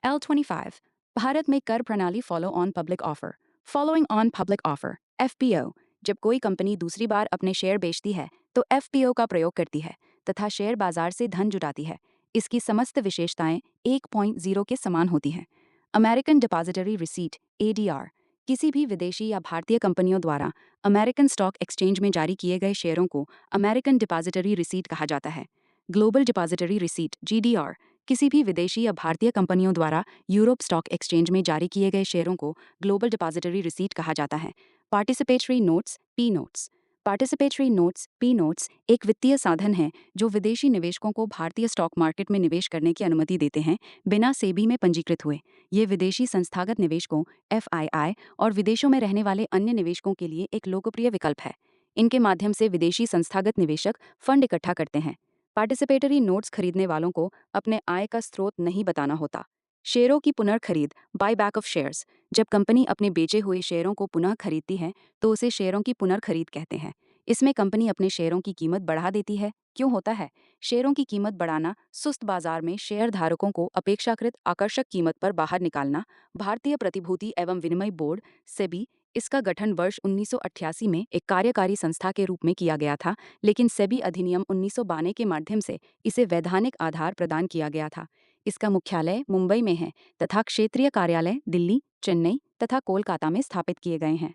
L25 Bharat में कर प्रणाली follow on public offer following on public offer FPO जब कोई कंपनी दूसरी बार अपने शेयर बेचती है तो एफपीओ का प्रयोग करती है तथा शेयर बाजार से धन जुटाती है। इसकी समस्त विशेषताएं 1.0 के समान होती हैं। अमेरिकन डिपॉजिटरी रिसीट एडीआर किसी भी विदेशी या भारतीय कंपनियों द्वारा अमेरिकन स्टॉक एक्सचेंज में जारी किए गए शेयरों को अमेरिकन डिपॉजिटरी रिसीट कहा जाता है। ग्लोबल डिपॉजिटरी रिसीट जीडीआर किसी भी विदेशी या भारतीय कंपनियों द्वारा यूरोप स्टॉक एक्सचेंज में जारी किए गए शेयरों को ग्लोबल डिपॉजिटरी रिसीट कहा जाता है। Participatory notes P notes participatory notes P notes एक वित्तीय साधन है जो विदेशी निवेशकों को भारतीय स्टॉक मार्केट में निवेश करने की अनुमति देते हैं बिना सेबी में पंजीकृत हुए। ये विदेशी संस्थागत निवेशकों एफआईआई और विदेशों में रहने वाले अन्य निवेशकों के लिए एक लोकप्रिय विकल्प है। इनके माध्यम से विदेशी संस्थागत निवेशक फंड इकट्ठा करते हैं। पार्टिसिपेटरी नोट्स खरीदने वालों को अपने आय का स्रोत नहीं बताना होता। शेयरों की पुनर्खरीद बायबैक ऑफ शेयर्स जब कंपनी अपने बेचे हुए शेयरों को पुनः खरीदती है तो उसे शेयरों की पुनर्खरीद कहते हैं। इसमें कंपनी अपने शेयरों की कीमत बढ़ा देती है। क्यों होता है? शेयरों की कीमत बढ़ाना सुस्त बाजार में शेयर धारकों को अपेक्षाकृत आकर्षक कीमत पर बाहर निकालना। भारतीय प्रतिभूति एवं विनिमय बोर्ड सेबी इसका गठन वर्ष 1988 में एक कार्यकारी संस्था के रूप में किया गया था, लेकिन सेबी अधिनियम 1992 के माध्यम से इसे वैधानिक आधार प्रदान किया गया था। इसका मुख्यालय मुंबई में है तथा क्षेत्रीय कार्यालय दिल्ली, चेन्नई तथा कोलकाता में स्थापित किए गए हैं।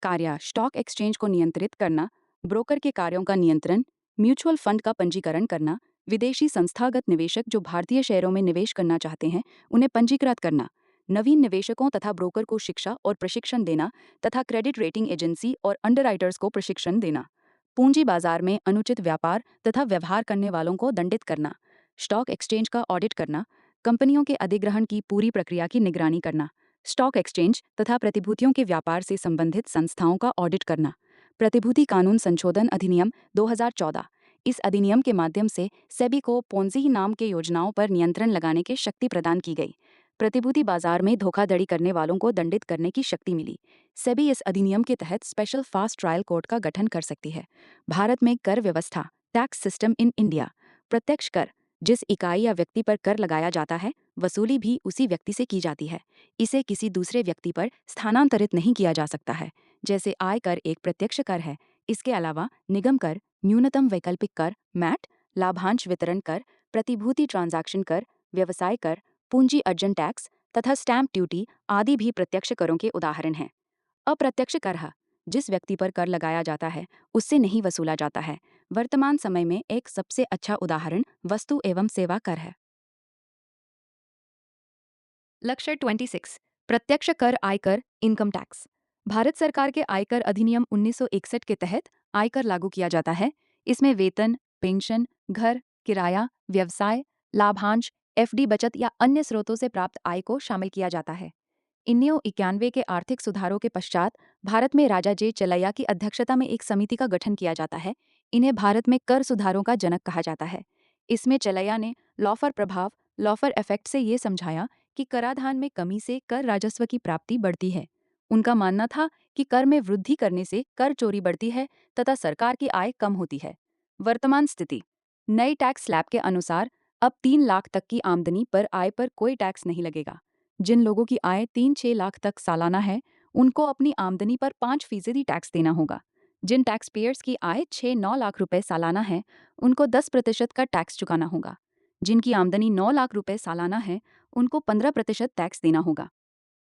कार्य स्टॉक एक्सचेंज को नियंत्रित करना, ब्रोकर के कार्यों का नियंत्रण, म्यूचुअल फंड का पंजीकरण करना, विदेशी संस्थागत निवेशक जो भारतीय शेयरों में निवेश करना चाहते हैं उन्हें पंजीकृत करना, नवीन निवेशकों तथा ब्रोकर को शिक्षा और प्रशिक्षण देना तथा क्रेडिट रेटिंग एजेंसी और अंडरराइटर्स को प्रशिक्षण देना, पूंजी बाजार में अनुचित व्यापार तथा व्यवहार करने वालों को दंडित करना, स्टॉक एक्सचेंज का ऑडिट करना, कंपनियों के अधिग्रहण की पूरी प्रक्रिया की निगरानी करना, स्टॉक एक्सचेंज तथा प्रतिभूतियों के व्यापार से संबंधित संस्थाओं का ऑडिट करना। प्रतिभूति कानून संशोधन अधिनियम 2014 इस अधिनियम के माध्यम से सेबी को पोंजी नाम के योजनाओं पर नियंत्रण लगाने की शक्ति प्रदान की गई। प्रतिभूति बाजार में धोखाधड़ी करने वालों को दंडित करने की शक्ति मिली। सेबी इस अधिनियम के तहत स्पेशल फास्ट ट्रायल कोर्ट का गठन कर सकती है। भारत में कर व्यवस्था टैक्स सिस्टम इन इंडिया प्रत्यक्ष कर जिस इकाई या व्यक्ति पर कर लगाया जाता है वसूली भी उसी व्यक्ति से की जाती है। इसे किसी दूसरे व्यक्ति पर स्थानांतरित नहीं किया जा सकता है। जैसे आय कर एक प्रत्यक्ष कर है। इसके अलावा निगम कर, न्यूनतम वैकल्पिक कर मैट, लाभांश वितरण कर, प्रतिभूति ट्रांजैक्शन कर, व्यवसाय कर, पूंजी अर्जन टैक्स तथा स्टैंप ड्यूटी आदि भी प्रत्यक्ष करों के उदाहरण हैं। अप्रत्यक्ष कर जिस व्यक्ति पर कर लगाया जाता है उससे नहीं वसूला जाता है। वर्तमान समय में एक सबसे अच्छा उदाहरण वस्तु एवं सेवा कर है। लक्ष्य 26 प्रत्यक्ष कर आयकर इनकम टैक्स भारत सरकार के आयकर अधिनियम 1961 के तहत आयकर लागू किया जाता है। इसमें वेतन, पेंशन, घर, किराया, व्यवसाय, लाभांश, एफडी बचत या अन्य स्रोतों से प्राप्त आय को शामिल किया जाता है। 1991 के आर्थिक सुधारों के पश्चात भारत में राजा जे चलैया की अध्यक्षता में एक समिति का गठन किया जाता है। इन्हें भारत में कर सुधारों का जनक कहा जाता है। इसमें चलैया ने लॉफर प्रभाव लॉफर इफेक्ट से ये समझाया कि कराधान में कमी से कर राजस्व की प्राप्ति बढ़ती है। उनका मानना था कि कर में वृद्धि करने से कर चोरी बढ़ती है तथा सरकार की आय कम होती है। वर्तमान स्थिति नई टैक्स स्लैब के अनुसार अब 3 लाख तक की आमदनी पर आय पर कोई टैक्स नहीं लगेगा। जिन लोगों की आय 3-6 लाख तक सालाना है उनको अपनी आमदनी पर 5% टैक्स देना होगा। जिन टैक्स पेयर्स की आय 6-9 लाख रुपए सालाना है उनको 10% का टैक्स चुकाना होगा। जिनकी आमदनी 9 लाख रुपए सालाना है उनको 15% टैक्स देना होगा।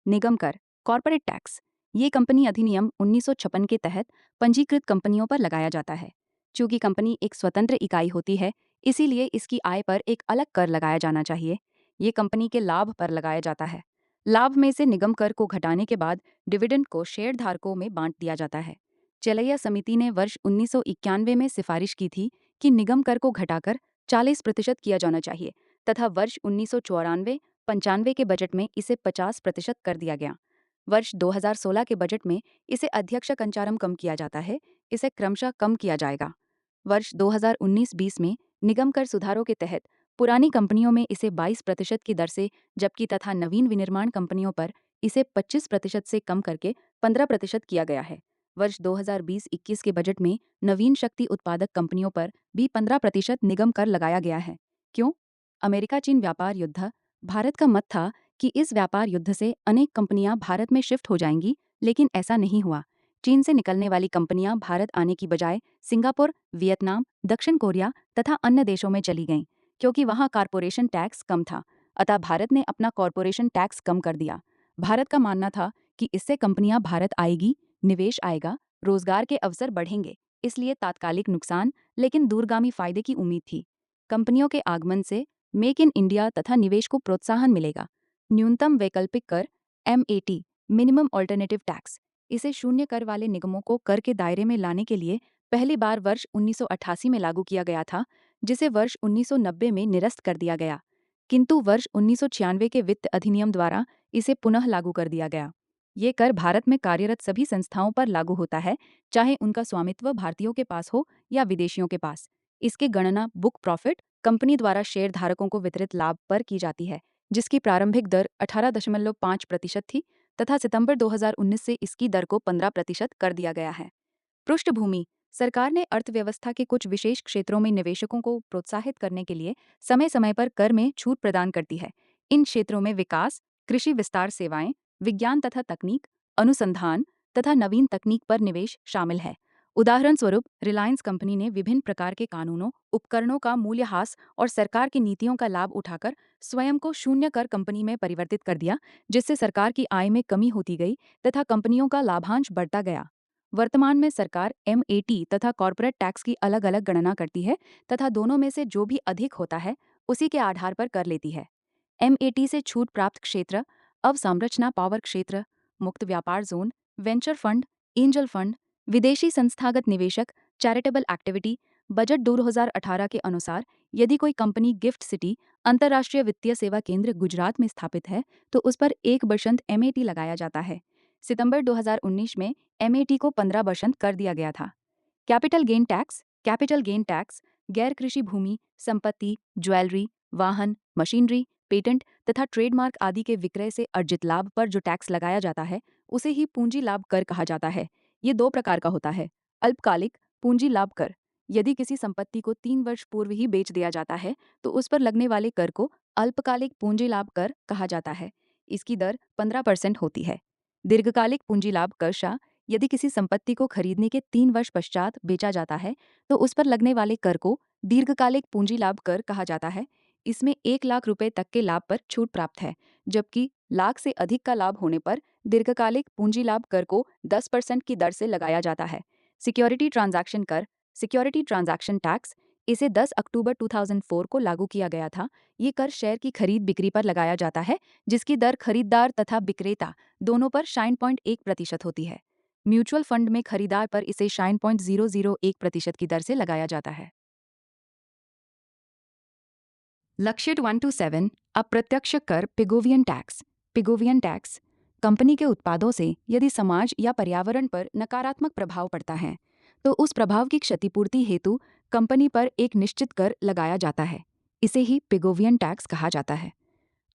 निगम कर कॉर्पोरेट टैक्स ये कंपनी अधिनियम 1956 के तहत पंजीकृत कंपनियों पर लगाया जाता है। चूंकि कंपनी एक स्वतंत्र इकाई होती है इसीलिए इसकी आय पर एक अलग कर लगाया जाना चाहिए। ये कंपनी के लाभ पर लगाया जाता है। लाभ में से निगम कर को घटाने के बाद डिविडेंड को शेयरधारकों में बांट दिया जाता है। चलैया समिति ने वर्ष 1991 में सिफारिश की थी कि निगम कर को घटाकर 40% किया जाना चाहिए तथा वर्ष 1994-95 के बजट में इसे 50% कर दिया गया। वर्ष 2016 के बजट में इसे अध्यक्ष कंचारम कम किया जाता है। इसे क्रमशः कम किया जाएगा। वर्ष 2019-20 में निगम कर सुधारों के तहत पुरानी कंपनियों में इसे 22% की दर से जबकि तथा नवीन विनिर्माण कंपनियों पर इसे 25% से कम करके 15% किया गया है। वर्ष 2020-21 के बजट में नवीन शक्ति उत्पादक कंपनियों पर भी 15% निगम कर लगाया गया है। क्यों? अमेरिका चीन व्यापार युद्ध भारत का मत था कि इस व्यापार युद्ध से अनेक कंपनियां भारत में शिफ्ट हो जाएंगी, लेकिन ऐसा नहीं हुआ। चीन से निकलने वाली कंपनियां भारत आने की बजाय सिंगापुर, वियतनाम, दक्षिण कोरिया तथा अन्य देशों में चली गईं, क्योंकि वहां कॉरपोरेशन टैक्स कम था। अतः भारत ने अपना कॉरपोरेशन टैक्स कम कर दिया। भारत का मानना था कि इससे कंपनियां भारत आएगी, निवेश आएगा, रोजगार के अवसर बढ़ेंगे, इसलिए तात्कालिक नुकसान लेकिन दूरगामी फायदे की उम्मीद थी। कंपनियों के आगमन से मेक इन इंडिया तथा निवेश को प्रोत्साहन मिलेगा। न्यूनतम वैकल्पिक कर MAT मिनिमम ऑल्टरनेटिव टैक्स, इसे शून्य कर वाले निगमों को कर के दायरे में लाने के लिए पहली बार वर्ष 1988 में लागू किया गया था, जिसे वर्ष 1990 में निरस्त कर दिया गया, किंतु वर्ष 1996 के वित्त अधिनियम द्वारा इसे पुनः लागू कर दिया गया। ये कर भारत में कार्यरत सभी संस्थाओं पर लागू होता है, चाहे उनका स्वामित्व भारतीयों के पास हो या विदेशियों के पास। इसकी गणना बुक प्रॉफिट, कंपनी द्वारा शेयर धारकों को वितरित लाभ पर की जाती है, जिसकी प्रारंभिक दर 18.5% थी तथा सितंबर 2019 से इसकी दर को 15% कर दिया गया है। पृष्ठभूमि: सरकार ने अर्थव्यवस्था के कुछ विशेष क्षेत्रों में निवेशकों को प्रोत्साहित करने के लिए समय समय पर कर में छूट प्रदान करती है। इन क्षेत्रों में विकास, कृषि विस्तार सेवाएं, विज्ञान तथा तकनीक, अनुसंधान तथा नवीन तकनीक पर निवेश शामिल है। उदाहरण स्वरूप, रिलायंस कंपनी ने विभिन्न प्रकार के कानूनों, उपकरणों का मूल्यह्रास और सरकार की नीतियों का लाभ उठाकर स्वयं को शून्य कर कंपनी में परिवर्तित कर दिया, जिससे सरकार की आय में कमी होती गई तथा कंपनियों का लाभांश बढ़ता गया। वर्तमान में सरकार MAT तथा कॉर्पोरेट टैक्स की अलग अलग गणना करती है तथा दोनों में से जो भी अधिक होता है उसी के आधार पर कर लेती है। MAT से छूट प्राप्त क्षेत्र: अवसंरचना पावर क्षेत्र, मुक्त व्यापार zone, venture fund, angel fund, विदेशी संस्थागत निवेशक, चैरिटेबल एक्टिविटी। बजट 2018 के अनुसार यदि कोई कंपनी गिफ्ट सिटी अंतर्राष्ट्रीय वित्तीय सेवा केंद्र गुजरात में स्थापित है तो उस पर 1% MAT लगाया जाता है। सितंबर 2019 में MAT को 15% कर दिया गया था। Capital gain tax: capital gain tax गैर कृषि भूमि, संपत्ति, ज्वेलरी, वाहन, मशीनरी, पेटेंट तथा ट्रेडमार्क आदि के विक्रय से अर्जित लाभ पर जो टैक्स लगाया जाता है उसे ही पूंजी लाभ कर कहा जाता है। ये दो प्रकार का होता है। अल्पकालिक पूंजी लाभ कर: यदि किसी संपत्ति को 3 वर्ष पूर्व ही बेच दिया जाता है तो उस पर लगने वाले कर को अल्पकालिक पूंजी लाभ कर कहा जाता है। इसकी दर 15% होती है। दीर्घकालिक पूंजी लाभ कर शाह: यदि किसी संपत्ति को खरीदने के 3 वर्ष पश्चात बेचा जाता है तो उस पर लगने वाले कर को दीर्घकालिक पूंजी लाभ कर कहा जाता है। इसमें 1 लाख रुपए तक के लाभ पर छूट प्राप्त है, जबकि लाख से अधिक का लाभ होने पर दीर्घकालिक पूंजी लाभ कर को 10% की दर से लगाया जाता है। सिक्योरिटी ट्रांजैक्शन कर: सिक्योरिटी ट्रांजैक्शन टैक्स, इसे 10 अक्टूबर 2004 को लागू किया गया था। ये कर शेयर की खरीद बिक्री पर लगाया जाता है, जिसकी दर खरीदार तथा विक्रेता दोनों पर 0.1% होती है। म्यूचुअल फंड में खरीदार पर इसे 0.001% की दर से लगाया जाता है। लक्ष्य 127: अप्रत्यक्ष कर पिगोवियन टैक्स। पिगोवियन टैक्स: कंपनी के उत्पादों से यदि समाज या पर्यावरण पर नकारात्मक प्रभाव पड़ता है तो उस प्रभाव की क्षतिपूर्ति हेतु कंपनी पर एक निश्चित कर लगाया जाता है। इसे ही पिगोवियन टैक्स कहा जाता है।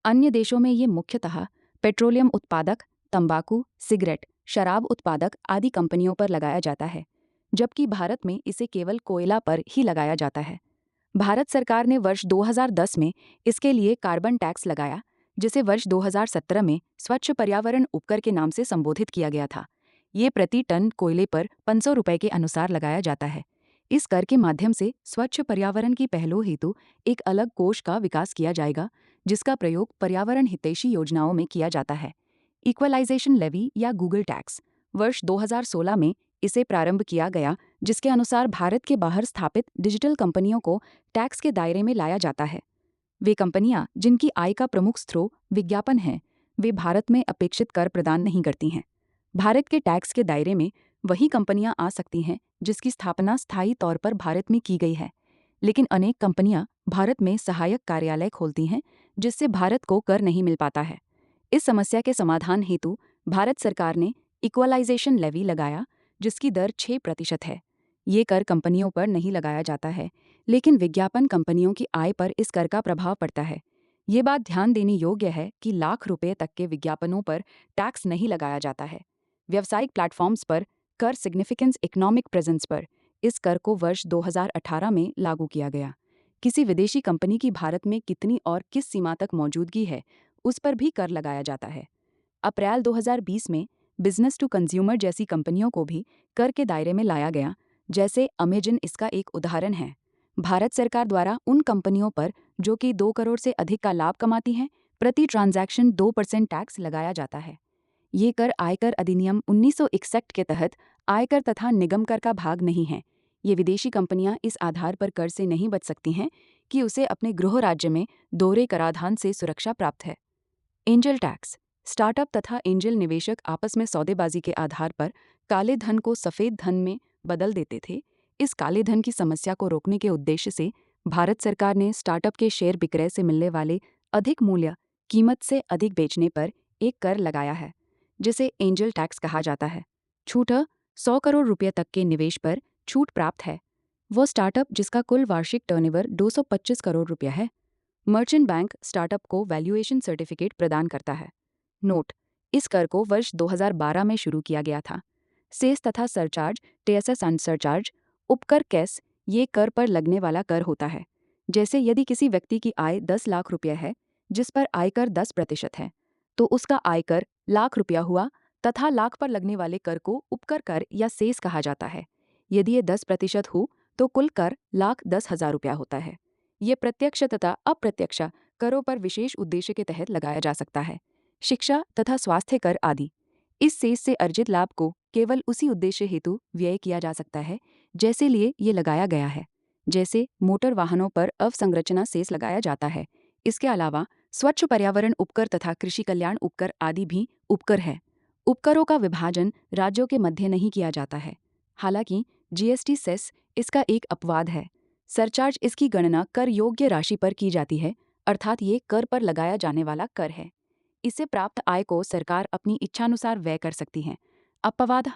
अन्य देशों में ये मुख्यतः पेट्रोलियम उत्पादक, तंबाकू, सिगरेट, शराब उत्पादक आदि कंपनियों पर लगाया जाता है, जबकि भारत में इसे केवल कोयला पर ही लगाया जाता है। भारत सरकार ने वर्ष 2010 में इसके लिए कार्बन टैक्स लगाया, जिसे वर्ष 2017 में स्वच्छ पर्यावरण उपकर के नाम से संबोधित किया गया था। ये प्रति टन कोयले पर 500 रुपये के अनुसार लगाया जाता है। इस कर के माध्यम से स्वच्छ पर्यावरण की पहलों हेतु एक अलग कोष का विकास किया जाएगा, जिसका प्रयोग पर्यावरण हितैषी योजनाओं में किया जाता है। इक्वलाइजेशन लेवी या गूगल टैक्स: वर्ष 2016 में इसे प्रारंभ किया गया, जिसके अनुसार भारत के बाहर स्थापित डिजिटल कंपनियों को टैक्स के दायरे में लाया जाता है। वे कंपनियां जिनकी आय का प्रमुख स्रोत विज्ञापन है, वे भारत में अपेक्षित कर प्रदान नहीं करती हैं। भारत के टैक्स के दायरे में वही कंपनियां आ सकती हैं जिसकी स्थापना स्थायी तौर पर भारत में की गई है, लेकिन अनेक कंपनियां भारत में सहायक कार्यालय खोलती हैं, जिससे भारत को कर नहीं मिल पाता है। इस समस्या के समाधान हेतु भारत सरकार ने इक्वलाइजेशन लेवी लगाया, जिसकी दर 6% है। ये कर कंपनियों पर नहीं लगाया जाता है, लेकिन विज्ञापन कंपनियों की आय पर इस कर का प्रभाव पड़ता है। ये बात ध्यान देने योग्य है कि लाख रुपए तक के विज्ञापनों पर टैक्स नहीं लगाया जाता है। व्यावसायिक प्लेटफॉर्म्स पर कर सिग्निफिकेंस इकोनॉमिक प्रेजेंस पर इस कर को वर्ष 2018 में लागू किया गया। किसी विदेशी कंपनी की भारत में कितनी और किस सीमा तक मौजूदगी है, उस पर भी कर लगाया जाता है। अप्रैल 2020 में बिजनेस टू कंज्यूमर जैसी कंपनियों को भी कर के दायरे में लाया गया, जैसे अमेजन इसका एक उदाहरण है। भारत सरकार द्वारा उन कंपनियों पर जो कि 2 करोड़ से अधिक का लाभ कमाती हैं, प्रति ट्रांजैक्शन 2% टैक्स लगाया जाता है। ये कर आयकर अधिनियम 1961 के तहत आयकर तथा निगम कर का भाग नहीं है। ये विदेशी कंपनियां इस आधार पर कर से नहीं बच सकती हैं कि उसे अपने गृह राज्य में दोहरे कराधान से सुरक्षा प्राप्त है। Angel tax. स्टार्टअप तथा एंजल निवेशक आपस में सौदेबाजी के आधार पर काले धन को सफेद धन में बदल देते थे। इस काले धन की समस्या को रोकने के उद्देश्य से भारत सरकार ने स्टार्टअप के शेयर विक्रय से मिलने वाले अधिक मूल्य कीमत से अधिक बेचने पर एक कर लगाया है, जिसे एंजल टैक्स कहा जाता है। छूट 100 करोड़ रुपये तक के निवेश पर छूट प्राप्त है। वो स्टार्टअप जिसका कुल वार्षिक टर्नओवर 225 करोड़ रुपया है। मर्चेंट बैंक स्टार्टअप को वैल्यूएशन सर्टिफिकेट प्रदान करता है। नोट: इस कर को वर्ष 2012 में शुरू किया गया था। सेस तथा सरचार्ज, टीएसएस एंड सरचार्ज, उपकर कैस, ये कर पर लगने वाला कर होता है। जैसे यदि किसी व्यक्ति की आय 10 लाख रुपये है, जिस पर आयकर 10% है, तो उसका आयकर लाख रुपया हुआ तथा लाख पर लगने वाले कर को उपकर कर या सेस कहा जाता है। यदि ये 10% हो तो कुल कर 1,10,000 रुपया होता है। ये प्रत्यक्ष तथा अप्रत्यक्ष करों पर विशेष उद्देश्य के तहत लगाया जा सकता है, शिक्षा तथा स्वास्थ्य कर आदि। इस सेस से अर्जित लाभ को केवल उसी उद्देश्य हेतु व्यय किया जा सकता है जैसे लिए ये लगाया गया है। जैसे मोटर वाहनों पर अवसंरचना सेस लगाया जाता है। इसके अलावा स्वच्छ पर्यावरण उपकर तथा कृषि कल्याण उपकर आदि भी उपकर है। उपकरों का विभाजन राज्यों के मध्य नहीं किया जाता है। हालांकि जीएसटी सेस इसका एक अपवाद है। सरचार्ज इसकी गणना कर योग्य राशि पर की जाती है, अर्थात ये कर पर लगाया जाने वाला कर है। इससे प्राप्त आय को सरकार अपनी इच्छानुसार व्यय कर सकती है। अपवाद: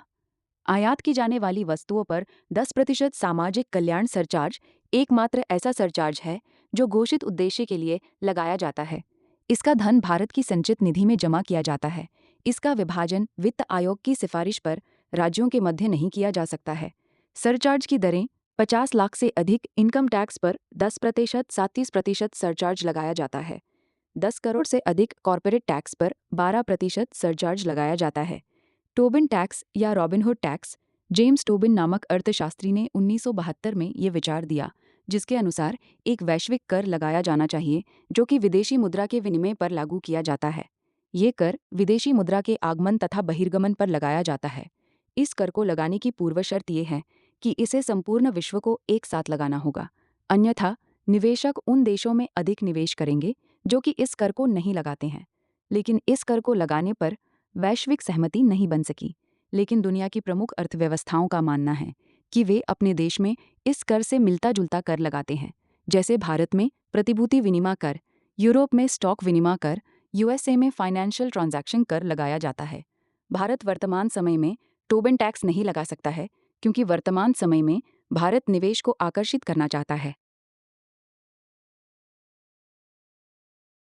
आयात की जाने वाली वस्तुओं पर 10% सामाजिक कल्याण सरचार्ज एकमात्र ऐसा सरचार्ज है जो घोषित उद्देश्य के लिए लगाया जाता है। इसका धन भारत की संचित निधि में जमा किया जाता है। इसका विभाजन वित्त आयोग की सिफारिश पर राज्यों के मध्य नहीं किया जा सकता है। सरचार्ज की दरें: 50 लाख से अधिक इनकम टैक्स पर 10%, 37% सरचार्ज लगाया जाता है। 10 करोड़ से अधिक कॉर्पोरेट टैक्स पर 12% सरचार्ज लगाया जाता है। टोबिन टैक्स या रॉबिनहुड टैक्स। जेम्स टोबिन नामक अर्थशास्त्री ने 1972 में ये विचार दिया, जिसके अनुसार एक वैश्विक कर लगाया जाना चाहिए जो कि विदेशी मुद्रा के विनिमय पर लागू किया जाता है। ये कर विदेशी मुद्रा के आगमन तथा बहिर्गमन पर लगाया जाता है। इस कर को लगाने की पूर्व शर्त ये है कि इसे संपूर्ण विश्व को एक साथ लगाना होगा, अन्यथा निवेशक उन देशों में अधिक निवेश करेंगे जो कि इस कर को नहीं लगाते हैं। लेकिन इस कर को लगाने पर वैश्विक सहमति नहीं बन सकी। लेकिन दुनिया की प्रमुख अर्थव्यवस्थाओं का मानना है कि वे अपने देश में इस कर से मिलता जुलता कर लगाते हैं। जैसे भारत में प्रतिभूति विनिमय कर, यूरोप में स्टॉक विनिमय कर, यूएसए में फाइनेंशियल ट्रांजैक्शन कर लगाया जाता है। भारत वर्तमान समय में टोबिन टैक्स नहीं लगा सकता है क्योंकि वर्तमान समय में भारत निवेश को आकर्षित करना चाहता है।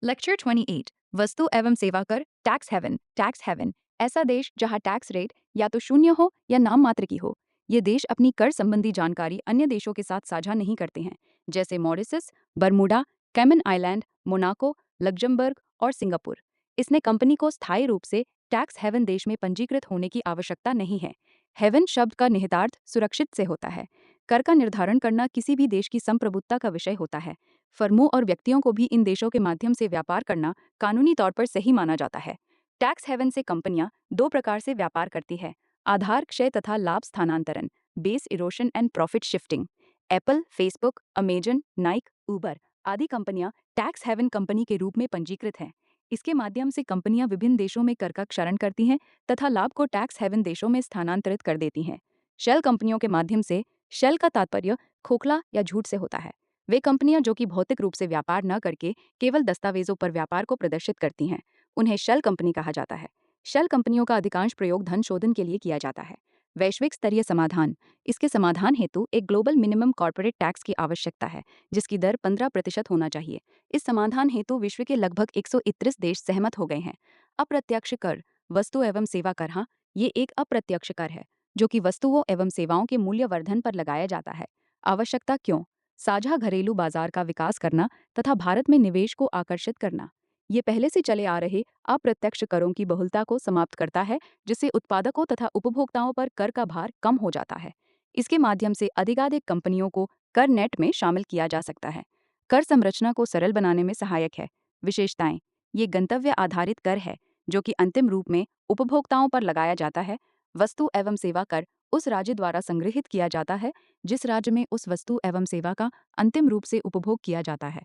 लेक्चर 28: वस्तु एवं सेवा कर, टैक्स हेवन। टैक्स हेवन ऐसा देश जहां टैक्स रेट या तो शून्य हो या नाम मात्र की हो। ये देश अपनी कर संबंधी जानकारी अन्य देशों के साथ साझा नहीं करते हैं, जैसे Mauritius, Bermuda, Cayman island, Monaco, Luxembourg और सिंगापुर। इसने कंपनी को स्थायी रूप से टैक्स हेवन देश में पंजीकृत होने की आवश्यकता नहीं है। हेवन शब्द का निहितार्थ सुरक्षित से होता है। कर का निर्धारण करना किसी भी देश की संप्रभुता का विषय होता है। फर्मों और व्यक्तियों को भी इन देशों के माध्यम से व्यापार करना कानूनी तौर पर सही माना जाता है। टैक्स हेवन से कंपनियां दो प्रकार से व्यापार करती है: आधार क्षय तथा लाभ स्थानांतरण, base erosion and profit shifting. Apple, Facebook, Amazon, Nike, Uber आदि कंपनियां टैक्स हेवन कंपनी के रूप में पंजीकृत हैं। इसके माध्यम से कंपनियां विभिन्न देशों में कर का क्षरण करती हैं तथा लाभ को टैक्स हेवन देशों में स्थानांतरित कर देती हैं। शेल कंपनियों के माध्यम से, शेल का तात्पर्य खोखला या झूठ से होता है। वे कंपनियां जो कि भौतिक रूप से व्यापार न करके केवल दस्तावेजों पर व्यापार को प्रदर्शित करती हैं, उन्हें शेल कंपनी कहा जाता है। शेल कंपनियों का अधिकांश प्रयोग धन शोधन के लिए किया जाता है। वैश्विक स्तरीय समाधान: इसके समाधान हेतु एक ग्लोबल मिनिमम कॉर्पोरेट टैक्स की आवश्यकता है जिसकी दर 15% होना चाहिए। इस समाधान हेतु विश्व के लगभग 131 देश सहमत हो गए हैं। अप्रत्यक्ष कर, वस्तु एवं सेवा कर। हाँ, ये एक अप्रत्यक्ष कर है जो कि वस्तुओं एवं सेवाओं के मूल्यवर्धन पर लगाया जाता है। आवश्यकता क्यों? साझा घरेलू बाजार का विकास करना तथा भारत में निवेश को आकर्षित करना। ये पहले से चले आ रहे अप्रत्यक्ष करों की बहुलता को समाप्त करता है, जिससे उत्पादकों तथा उपभोक्ताओं पर कर का भार कम हो जाता है। इसके माध्यम से अधिकाधिक कंपनियों को कर नेट में शामिल किया जा सकता है। कर संरचना को सरल बनाने में सहायक है। विशेषताएं: ये गंतव्य आधारित कर है, जो कि अंतिम रूप में उपभोक्ताओं पर लगाया जाता है। वस्तु एवं सेवा कर उस राज्य द्वारा संग्रहित किया जाता है जिस राज्य में उस वस्तु एवं सेवा का अंतिम रूप से उपभोग किया जाता है।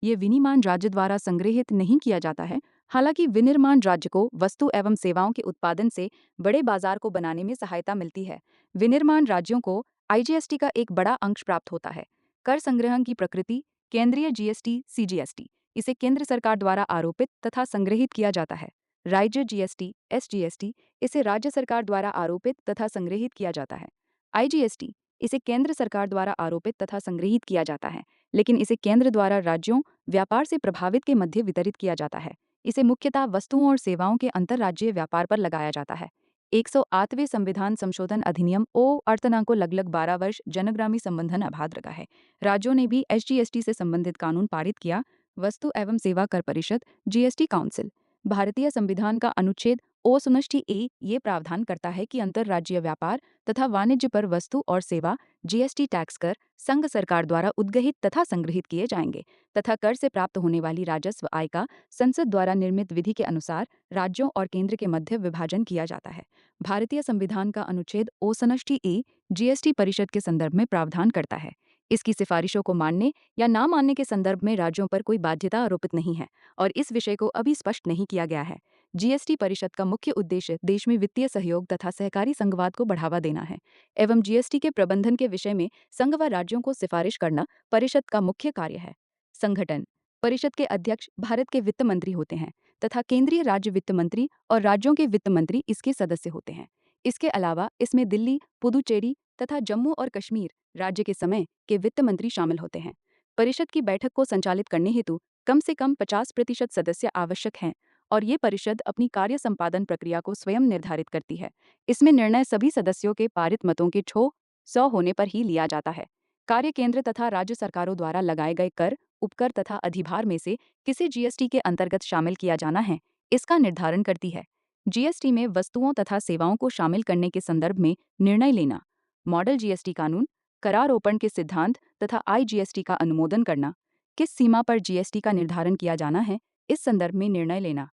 ये विनिर्माण राज्य द्वारा संग्रहित नहीं किया जाता है। हालांकि विनिर्माण राज्य को वस्तु एवं सेवाओं के उत्पादन से बड़े बाजार को बनाने में सहायता मिलती है। विनिर्माण राज्यों को आईजीएसटी का एक बड़ा अंश प्राप्त होता है। कर संग्रहण की प्रकृति: केंद्रीय जीएसटी सीजीएसटी, इसे केंद्र सरकार द्वारा आरोपित तथा संग्रहित किया जाता है। राज्य जीएसटी एसजीएसटी, इसे राज्य सरकार द्वारा आरोपित तथा संग्रहित किया जाता है। आईजीएसटी, इसे केंद्र सरकार द्वारा आरोपित तथा संग्रहित किया जाता है, लेकिन इसे केंद्र द्वारा राज्यों व्यापार से प्रभावित के मध्य वितरित किया जाता है। इसे मुख्यतः वस्तुओं और सेवाओं के अंतर्राज्यीय व्यापार पर लगाया जाता है। 108वें संविधान संशोधन अधिनियम ओ अर्थना को लगभग 12 वर्ष जनग्रामी संबंधन अबाध रखा है। राज्यों ने भी एसजीएसटी से संबंधित कानून पारित किया। वस्तु एवं सेवा कर परिषद जीएसटी काउंसिल। भारतीय संविधान का अनुच्छेद ओ सुनष्टि ए ये प्रावधान करता है कि अंतर्राज्यीय व्यापार तथा वाणिज्य पर वस्तु और सेवा जीएसटी टैक्स कर संघ सरकार द्वारा उद्गहित तथा संग्रहित किए जाएंगे तथा कर से प्राप्त होने वाली राजस्व आय का संसद द्वारा निर्मित विधि के अनुसार राज्यों और केंद्र के मध्य विभाजन किया जाता है। भारतीय संविधान का अनुच्छेद ओ सनष्टि ए जीएसटी परिषद के संदर्भ में प्रावधान करता है। इसकी सिफारिशों को मानने या ना मानने के संदर्भ में राज्यों पर कोई बाध्यता आरोपित नहीं है और इस विषय को अभी स्पष्ट नहीं किया गया है। जीएसटी परिषद का मुख्य उद्देश्य देश में वित्तीय सहयोग तथा सहकारी संघवाद को बढ़ावा देना है एवं जीएसटी के प्रबंधन के विषय में संघ व राज्यों को सिफारिश करना परिषद का मुख्य कार्य है। संगठन: परिषद के अध्यक्ष भारत के वित्त मंत्री होते हैं तथा केंद्रीय राज्य वित्त मंत्री और राज्यों के वित्त मंत्री इसके सदस्य होते हैं। इसके अलावा इसमें दिल्ली, पुदुचेरी तथा जम्मू और कश्मीर राज्य के समय के वित्त मंत्री शामिल होते हैं। परिषद की बैठक को संचालित करने हेतु कम से कम 50% सदस्य आवश्यक हैं और ये परिषद अपनी कार्य संपादन प्रक्रिया को स्वयं निर्धारित करती है। इसमें निर्णय सभी सदस्यों के पारित मतों के 100 होने पर ही लिया जाता है। कार्य केंद्र तथा राज्य सरकारों द्वारा लगाए गए कर, उपकर तथा अधिभार में से किसे जीएसटी के अंतर्गत शामिल किया जाना है, इसका निर्धारण करती है। जीएसटी में वस्तुओं तथा सेवाओं को शामिल करने के संदर्भ में निर्णय लेना, मॉडल जीएसटी कानून, करारोपण के सिद्धांत तथा आईजीएसटी का अनुमोदन करना, किस सीमा पर जीएसटी का निर्धारण किया जाना है, इस संदर्भ में निर्णय लेना,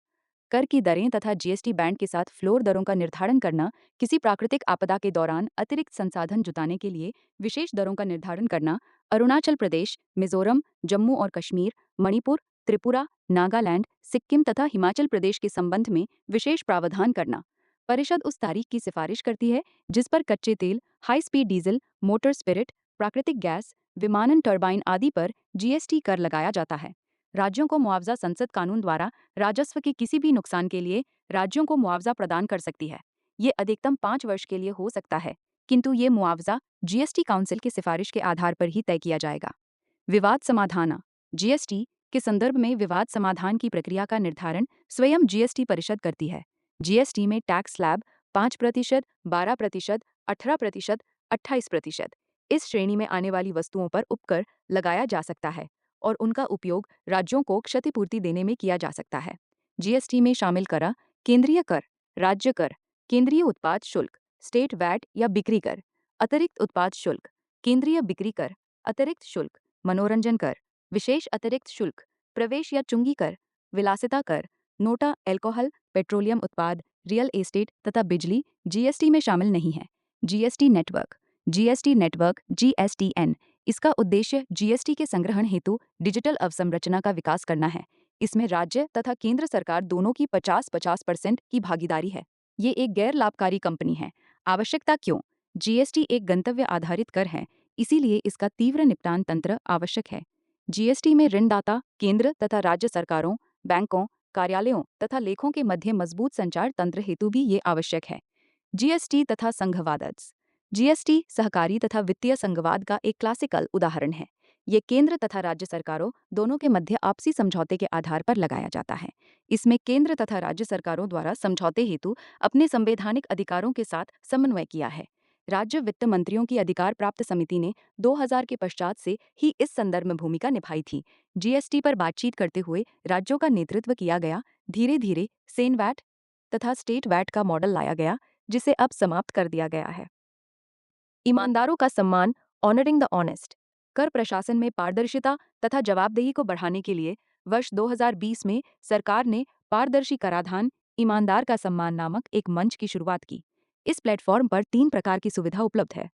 कर की दरें तथा जीएसटी बैंड के साथ फ्लोर दरों का निर्धारण करना, किसी प्राकृतिक आपदा के दौरान अतिरिक्त संसाधन जुटाने के लिए विशेष दरों का निर्धारण करना, अरुणाचल प्रदेश, मिजोरम, जम्मू और कश्मीर, मणिपुर, त्रिपुरा, नागालैंड, सिक्किम तथा हिमाचल प्रदेश के संबंध में विशेष प्रावधान करना। परिषद उस तारीख की सिफारिश करती है जिस पर कच्चे तेल, high speed diesel, motor spirit, प्राकृतिक गैस, विमानन टर्बाइन आदि पर जीएसटी कर लगाया जाता है। राज्यों को मुआवजा: संसद कानून द्वारा राजस्व के किसी भी नुकसान के लिए राज्यों को मुआवजा प्रदान कर सकती है। ये अधिकतम 5 वर्ष के लिए हो सकता है, किंतु ये मुआवजा जीएसटी काउंसिल की सिफारिश के आधार पर ही तय किया जाएगा। विवाद समाधान: जीएसटी के संदर्भ में विवाद समाधान की प्रक्रिया का निर्धारण स्वयं जीएसटी परिषद करती है। जीएसटी में टैक्स स्लैब 5%, 12%, 18%, 28%, इस श्रेणी में आने वाली वस्तुओं पर उपकर लगाया जा सकता है और उनका उपयोग राज्यों को क्षतिपूर्ति देने में किया जा सकता है। जीएसटी में शामिल कर: केंद्रीय कर, राज्य कर, केंद्रीय उत्पाद शुल्क, स्टेट वैट या बिक्री कर, अतिरिक्त उत्पाद शुल्क, केंद्रीय बिक्री कर, अतिरिक्त शुल्क, मनोरंजन कर, विशेष अतिरिक्त शुल्क, प्रवेश या चुंगी कर, विलासिता कर, नोटा, अल्कोहल, पेट्रोलियम उत्पाद, रियल एस्टेट तथा बिजली जीएसटी में शामिल नहीं है। GST network: GST network GSTN, इसका उद्देश्य जीएसटी के संग्रहण हेतु डिजिटल अवसंरचना का विकास करना है। इसमें राज्य तथा केंद्र सरकार दोनों की 50-50% की भागीदारी है। ये एक गैर लाभकारी कंपनी है। आवश्यकता क्यों? जीएसटी एक गंतव्य आधारित कर है, इसीलिए इसका तीव्र निपटान तंत्र आवश्यक है। जीएसटी में ऋणदाता, केंद्र तथा राज्य सरकारों, बैंकों, कार्यालयों तथा लेखों के मध्य मजबूत संचार तंत्र हेतु भी ये आवश्यक है। जीएसटी तथा संघवाद: जीएसटी सहकारी तथा वित्तीय संघवाद का एक क्लासिकल उदाहरण है। ये केंद्र तथा राज्य सरकारों दोनों के मध्य आपसी समझौते के आधार पर लगाया जाता है। इसमें केंद्र तथा राज्य सरकारों द्वारा समझौते हेतु अपने संवैधानिक अधिकारों के साथ समन्वय किया है। राज्य वित्त मंत्रियों की अधिकार प्राप्त समिति ने 2000 के पश्चात से ही इस संदर्भ में भूमिका निभाई थी। जीएसटी पर बातचीत करते हुए राज्यों का नेतृत्व किया गया। धीरे धीरे सेन वैट तथा स्टेट वैट का मॉडल लाया गया, जिसे अब समाप्त कर दिया गया है। ईमानदारों का सम्मान, ऑनरिंग द ऑनेस्ट। कर प्रशासन में पारदर्शिता तथा जवाबदेही को बढ़ाने के लिए वर्ष 2020 में सरकार ने पारदर्शी कराधान ईमानदार का सम्मान नामक एक मंच की शुरुआत की। इस प्लेटफॉर्म पर 3 प्रकार की सुविधा उपलब्ध है।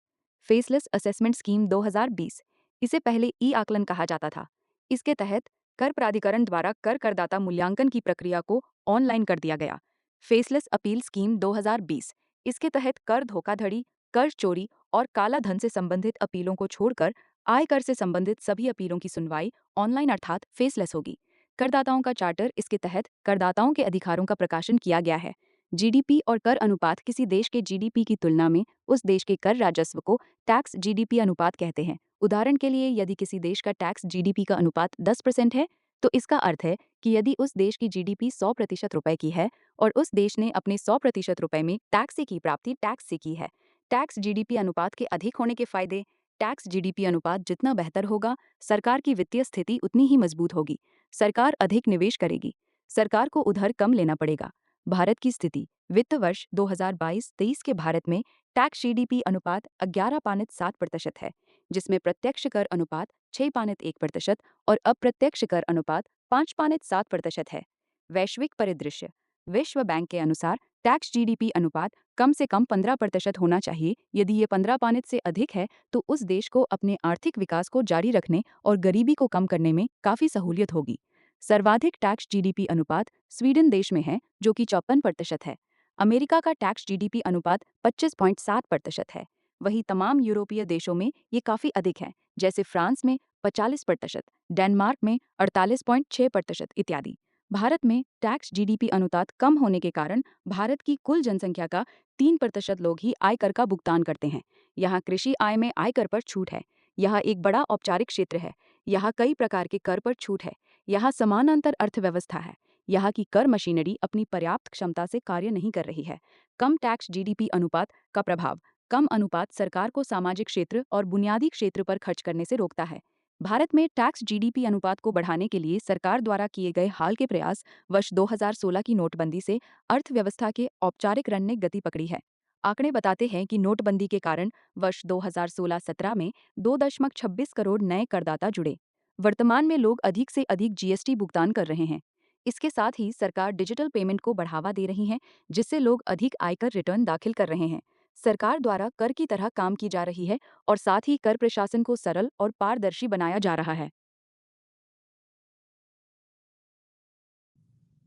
फेसलेस असेसमेंट स्कीम 2020, इसे पहले ई आकलन कहा जाता था। इसके तहत कर प्राधिकरण द्वारा कर करदाता मूल्यांकन की प्रक्रिया को ऑनलाइन कर दिया गया। फेसलेस अपील स्कीम 2020, इसके तहत कर धोखाधड़ी, कर चोरी और काला धन से संबंधित अपीलों को छोड़कर आयकर से संबंधित सभी अपीलों की सुनवाई ऑनलाइन अर्थात फेसलेस होगी। करदाताओं का चार्टर, इसके तहत करदाताओं के अधिकारों का प्रकाशन किया गया है। जीडीपी और कर अनुपात किसी देश के जीडीपी की तुलना में उस देश के कर राजस्व को टैक्स जीडीपी अनुपात कहते हैं। उदाहरण के लिए, यदि किसी देश का टैक्स जीडीपी का अनुपात 10% है, तो इसका अर्थ है कि यदि उस देश की जीडीपी 100% रुपए की है और उस देश ने अपने 100% रुपए में टैक्स से की प्राप्ति टैक्स से की है। टैक्स जीडीपी अनुपात के अधिक होने के फायदे। टैक्स जीडीपी अनुपात जितना बेहतर होगा, सरकार की वित्तीय स्थिति उतनी ही मजबूत होगी। सरकार अधिक निवेश करेगी। सरकार को उधार कम लेना पड़ेगा। भारत की स्थिति। वित्त वर्ष 2022-23 के भारत में टैक्स जीडीपी अनुपात 11.7% है, जिसमें प्रत्यक्ष कर अनुपात 6.1% और अप्रत्यक्ष कर अनुपात 5.7% है। वैश्विक परिदृश्य। विश्व बैंक के अनुसार टैक्स जीडीपी अनुपात कम से कम 15% होना चाहिए। यदि ये 15 से अधिक है तो उस देश को अपने आर्थिक विकास को जारी रखने और गरीबी को कम करने में काफ़ी सहूलियत होगी। सर्वाधिक टैक्स जीडीपी अनुपात स्वीडन देश में है, जो कि 54% है। अमेरिका का टैक्स जीडीपी अनुपात 25.7% है। वहीं तमाम यूरोपीय देशों में ये काफ़ी अधिक है, जैसे फ्रांस में 45%, डेनमार्क में 48.6% इत्यादि। भारत में टैक्स जीडीपी अनुपात कम होने के कारण भारत की कुल जनसंख्या का 3% लोग ही आयकर का भुगतान करते हैं। यहाँ कृषि आय में आयकर पर छूट है। यहाँ एक बड़ा औपचारिक क्षेत्र है। यहाँ कई प्रकार के कर पर छूट है। यहाँ समानांतर अर्थव्यवस्था है। यहाँ की कर मशीनरी अपनी पर्याप्त क्षमता से कार्य नहीं कर रही है। कम टैक्स जीडीपी अनुपात का प्रभाव। कम अनुपात सरकार को सामाजिक क्षेत्र और बुनियादी क्षेत्र पर खर्च करने से रोकता है। भारत में टैक्स जीडीपी अनुपात को बढ़ाने के लिए सरकार द्वारा किए गए हाल के प्रयास वर्ष 2016 की नोटबंदी से अर्थव्यवस्था के औपचारिक रण ने गति पकड़ी है। आंकड़े बताते हैं कि नोटबंदी के कारण वर्ष 2016-17 में 2.26 करोड़ नए करदाता जुड़े। वर्तमान में लोग अधिक से अधिक जीएसटी भुगतान कर रहे हैं। इसके साथ ही सरकार डिजिटल पेमेंट को बढ़ावा दे रही है, जिससे लोग अधिक आयकर रिटर्न दाखिल कर रहे हैं। सरकार द्वारा कर की तरह काम की जा रही है और साथ ही कर प्रशासन को सरल और पारदर्शी बनाया जा रहा है।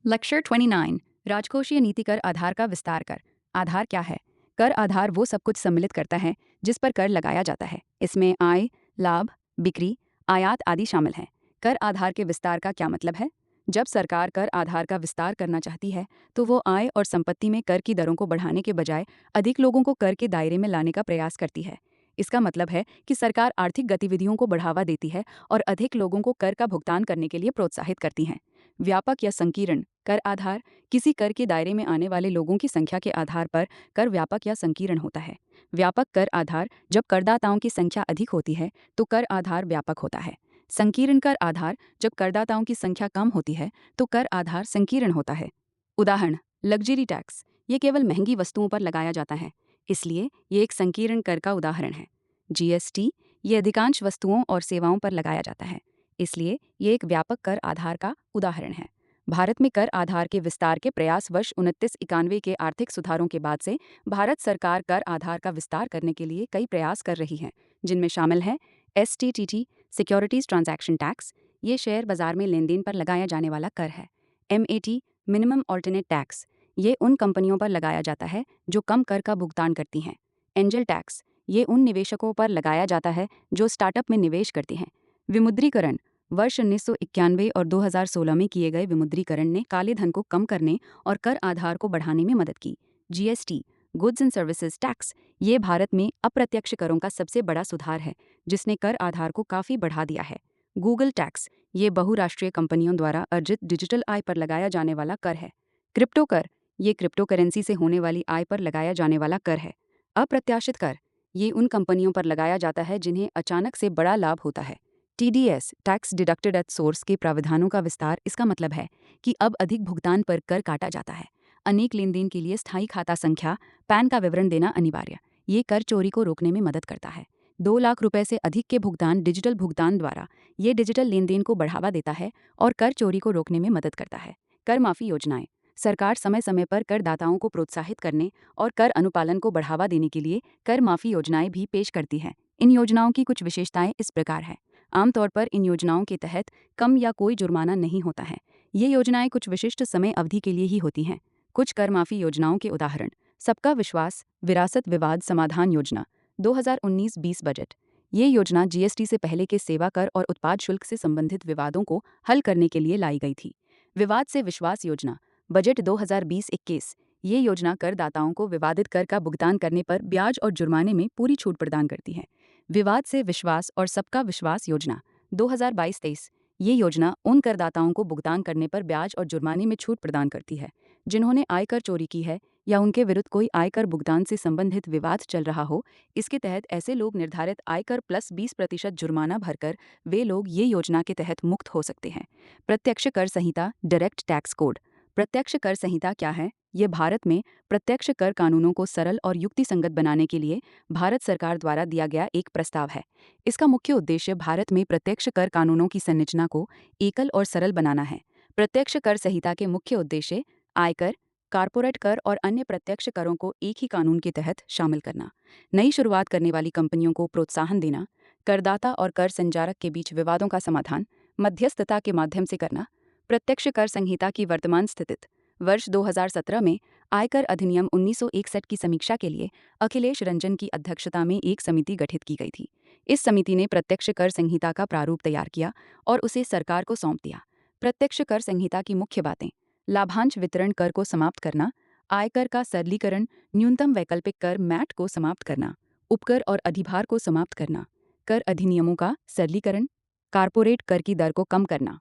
लेक्चर 29, राजकोषीय नीति कर आधार का विस्तार कर। आधार क्या है? कर आधार वो सब कुछ सम्मिलित करता है जिस पर कर लगाया जाता है। इसमें आय, लाभ, बिक्री, आयात आदि शामिल हैं। कर आधार के विस्तार का क्या मतलब है? जब सरकार कर आधार का विस्तार करना चाहती है तो वो आय और संपत्ति में कर की दरों को बढ़ाने के बजाय अधिक लोगों को कर के दायरे में लाने का प्रयास करती है। इसका मतलब है कि सरकार आर्थिक गतिविधियों को बढ़ावा देती है और अधिक लोगों को कर का भुगतान करने के लिए प्रोत्साहित करती है। व्यापक या संकीर्ण कर आधार। किसी कर के दायरे में आने वाले लोगों की संख्या के आधार पर कर व्यापक या संकीर्ण होता है। व्यापक कर आधार। जब करदाताओं की संख्या अधिक होती है तो कर आधार व्यापक होता है। संकीर्ण कर आधार। जब करदाताओं की संख्या कम होती है तो कर आधार संकीर्ण होता है। उदाहरण, लग्जरी टैक्स। ये केवल महंगी वस्तुओं पर लगाया जाता है, इसलिए ये एक संकीर्ण कर का उदाहरण है। जीएसटी। ये अधिकांश वस्तुओं और सेवाओं पर लगाया जाता है, इसलिए ये एक व्यापक कर आधार का उदाहरण है। भारत में कर आधार के विस्तार के प्रयास वर्ष 1991 के आर्थिक सुधारों के बाद से भारत सरकार कर आधार का विस्तार करने के लिए कई प्रयास कर रही है, जिनमें शामिल है एसटीटीटी, सिक्योरिटीज ट्रांजैक्शन टैक्स। ये शेयर बाजार में लेन देन पर लगाया जाने वाला कर है। MAT, minimum alternate tax. ये उन कंपनियों पर लगाया जाता है जो कम कर का भुगतान करती हैं। Angel tax. ये उन निवेशकों पर लगाया जाता है जो स्टार्टअप में निवेश करते हैं। विमुद्रीकरण। वर्ष 1991 और 2016 में किए गए विमुद्रीकरण ने काले धन को कम करने और कर आधार को बढ़ाने में मदद की। GST, goods and services tax. ये भारत में अप्रत्यक्ष करों का सबसे बड़ा सुधार है, जिसने कर आधार को काफ़ी बढ़ा दिया है। Google tax. ये बहुराष्ट्रीय कंपनियों द्वारा अर्जित डिजिटल आय पर लगाया जाने वाला कर है। क्रिप्टो कर। ये क्रिप्टो करेंसी से होने वाली आय पर लगाया जाने वाला कर है। अप्रत्याशित कर। ये उन कंपनियों पर लगाया जाता है जिन्हें अचानक से बड़ा लाभ होता है। TDS tax deducted at source के प्रावधानों का विस्तार इसका मतलब है कि अब अधिक भुगतान पर कर काटा जाता है। अनेक लेन देन के लिए स्थायी खाता संख्या पैन का विवरण देना अनिवार्य। ये कर चोरी को रोकने में मदद करता है। 2 लाख रुपए से अधिक के भुगतान डिजिटल भुगतान द्वारा ये डिजिटल लेन देन को बढ़ावा देता है और कर चोरी को रोकने में मदद करता है। कर माफी योजनाएं सरकार समय समय पर करदाताओं को प्रोत्साहित करने और कर अनुपालन को बढ़ावा देने के लिए कर माफी योजनाएं भी पेश करती है। इन योजनाओं की कुछ विशेषताएं इस प्रकार है। आमतौर पर इन योजनाओं के तहत कम या कोई जुर्माना नहीं होता है। ये योजनाएं कुछ विशिष्ट समय अवधि के लिए ही होती हैं। कुछ कर माफी योजनाओं के उदाहरण: सबका विश्वास विरासत विवाद समाधान योजना 2019-20 बजट। ये योजना जीएसटी से पहले के सेवा कर और उत्पाद शुल्क से संबंधित विवादों को हल करने के लिए लाई गई थी। विवाद से विश्वास योजना बजट 2020-21। ये योजना करदाताओं को विवादित कर का भुगतान करने पर ब्याज और जुर्माने में पूरी छूट प्रदान करती है। विवाद से विश्वास और सबका विश्वास योजना 2022-23। ये योजना उन करदाताओं को भुगतान करने पर ब्याज और जुर्माने में छूट प्रदान करती है जिन्होंने आयकर चोरी की है या उनके विरुद्ध कोई आयकर भुगतान से संबंधित विवाद चल रहा हो। इसके तहत ऐसे लोग निर्धारित आयकर प्लस 20% जुर्माना भरकर वे लोग ये योजना के तहत मुक्त हो सकते हैं। प्रत्यक्ष कर संहिता डायरेक्ट टैक्स कोड। प्रत्यक्ष कर संहिता क्या है? ये भारत में प्रत्यक्ष कर कानूनों को सरल और युक्तिसंगत बनाने के लिए भारत सरकार द्वारा दिया गया एक प्रस्ताव है। इसका मुख्य उद्देश्य भारत में प्रत्यक्ष कर कानूनों की संरचना को एकल और सरल बनाना है। प्रत्यक्ष कर संहिता के मुख्य उद्देश्य आयकर, कारपोरेट कर और अन्य प्रत्यक्ष करों को एक ही कानून के तहत शामिल करना, नई शुरुआत करने वाली कंपनियों को प्रोत्साहन देना, करदाता और कर संजारक के बीच विवादों का समाधान मध्यस्थता के माध्यम से करना। प्रत्यक्ष कर संहिता की वर्तमान स्थिति: वर्ष 2017 में आयकर अधिनियम 1961 की समीक्षा के लिए अखिलेश रंजन की अध्यक्षता में एक समिति गठित की गई थी। इस समिति ने प्रत्यक्ष कर संहिता का प्रारूप तैयार किया और उसे सरकार को सौंप दिया। प्रत्यक्ष कर संहिता की मुख्य बातें: लाभांश वितरण कर को समाप्त करना, आयकर का सरलीकरण, न्यूनतम वैकल्पिक कर मैट को समाप्त करना, उपकर और अधिभार को समाप्त करना, कर अधिनियमों का सरलीकरण, कारपोरेट कर की दर को कम करना,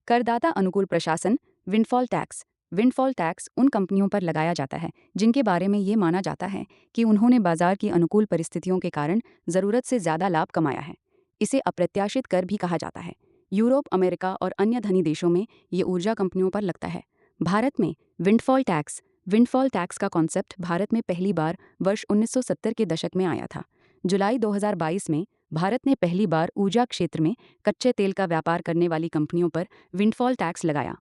करदाता अनुकूल प्रशासन। Windfall tax. विंडफॉल टैक्स उन कंपनियों पर लगाया जाता है जिनके बारे में ये माना जाता है कि उन्होंने बाजार की अनुकूल परिस्थितियों के कारण ज़रूरत से ज़्यादा लाभ कमाया है। इसे अप्रत्याशित कर भी कहा जाता है। यूरोप, अमेरिका और अन्य धनी देशों में ये ऊर्जा कंपनियों पर लगता है। भारत में विंडफॉल टैक्स। विंडफॉल टैक्स का कॉन्सेप्ट भारत में पहली बार वर्ष 1970 के दशक में आया था। जुलाई 2022 में भारत ने पहली बार ऊर्जा क्षेत्र में कच्चे तेल का व्यापार करने वाली कंपनियों पर विंडफॉल टैक्स लगाया।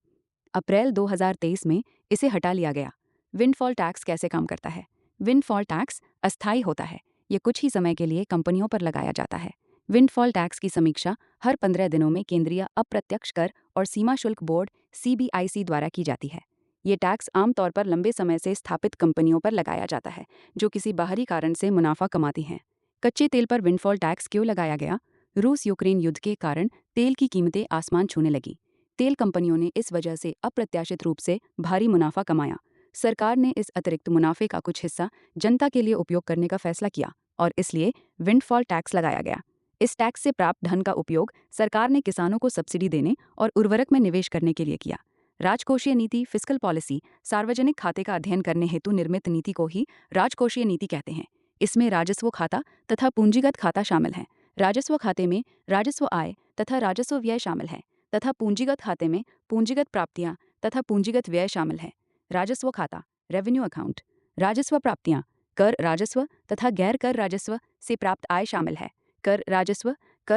अप्रैल 2023 में इसे हटा लिया गया। विंडफॉल टैक्स कैसे काम करता है? विंडफॉल टैक्स अस्थायी होता है। ये कुछ ही समय के लिए कंपनियों पर लगाया जाता है। विंडफॉल टैक्स की समीक्षा हर 15 दिनों में केंद्रीय अप्रत्यक्ष कर और सीमा शुल्क बोर्ड CBIC द्वारा की जाती है। ये टैक्स आमतौर पर लंबे समय से स्थापित कंपनियों पर लगाया जाता है जो किसी बाहरी कारण से मुनाफा कमाती हैं। कच्चे तेल पर विंडफॉल टैक्स क्यों लगाया गया? रूस यूक्रेन युद्ध के कारण तेल की कीमतें आसमान छूने लगी। तेल कंपनियों ने इस वजह से अप्रत्याशित रूप से भारी मुनाफा कमाया। सरकार ने इस अतिरिक्त मुनाफे का कुछ हिस्सा जनता के लिए उपयोग करने का फैसला किया और इसलिए विंडफॉल टैक्स लगाया गया। इस टैक्स से प्राप्त धन का उपयोग सरकार ने किसानों को सब्सिडी देने और उर्वरक में निवेश करने के लिए किया। राजकोषीय नीति फिस्कल पॉलिसी सार्वजनिक खाते का अध्ययन करने हेतु निर्मित नीति को ही राजकोषीय नीति कहते हैं। इसमें राजस्व खाता तथा पूंजीगत खाता शामिल है। राजस्व खाते में राजस्व आय तथा राजस्व व्यय शामिल है तथा पूंजीगत खाते में पूंजीगत प्राप्तियां तथा पूंजीगत व्यय शामिल है। राजस्व खाता रेवेन्यू अकाउंट। राजस्व प्राप्तियां कर राजस्व तथा गैर कर राजस्व से प्राप्त आय शामिल है। कर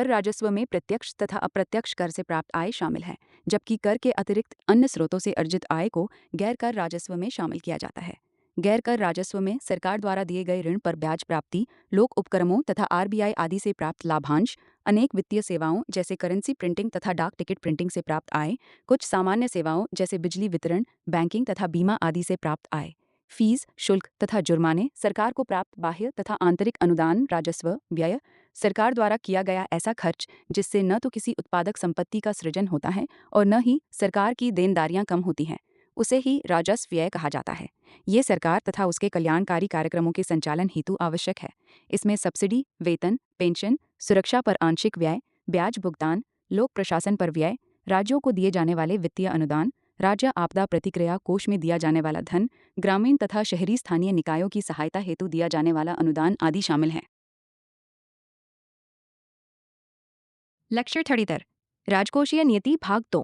राजस्व में प्रत्यक्ष तथा अप्रत्यक्ष कर से प्राप्त आय शामिल है, जबकि कर के अतिरिक्त अन्य स्रोतों से अर्जित आय को गैर कर राजस्व में शामिल किया जाता है। गैर कर राजस्व में सरकार द्वारा दिए गए ऋण पर ब्याज प्राप्ति, लोक उपक्रमों तथा RBI आदि से प्राप्त लाभांश, अनेक वित्तीय सेवाओं जैसे करेंसी प्रिंटिंग तथा डाक टिकट प्रिंटिंग से प्राप्त आय, कुछ सामान्य सेवाओं जैसे बिजली वितरण, बैंकिंग तथा बीमा आदि से प्राप्त आय, फीस, शुल्क तथा जुर्माने, सरकार को प्राप्त बाह्य तथा आंतरिक अनुदान, राजस्व व्यय, सरकार द्वारा किया गया ऐसा खर्च जिससे न तो किसी उत्पादक संपत्ति का सृजन होता है और न ही सरकार की देनदारियां कम होती हैं, उसे ही राजस्व व्यय कहा जाता है। ये सरकार तथा उसके कल्याणकारी कार्यक्रमों के संचालन हेतु आवश्यक है। इसमें सब्सिडी, वेतन, पेंशन, सुरक्षा पर आंशिक व्यय, ब्याज भुगतान, लोक प्रशासन पर व्यय, राज्यों को दिए जाने वाले वित्तीय अनुदान, राज्य आपदा प्रतिक्रिया कोष में दिया जाने वाला धन, ग्रामीण तथा शहरी स्थानीय निकायों की सहायता हेतु दिया जाने वाला अनुदान आदि शामिल हैं। लक्ष्य 33 राजकोषीय नीति भाग 2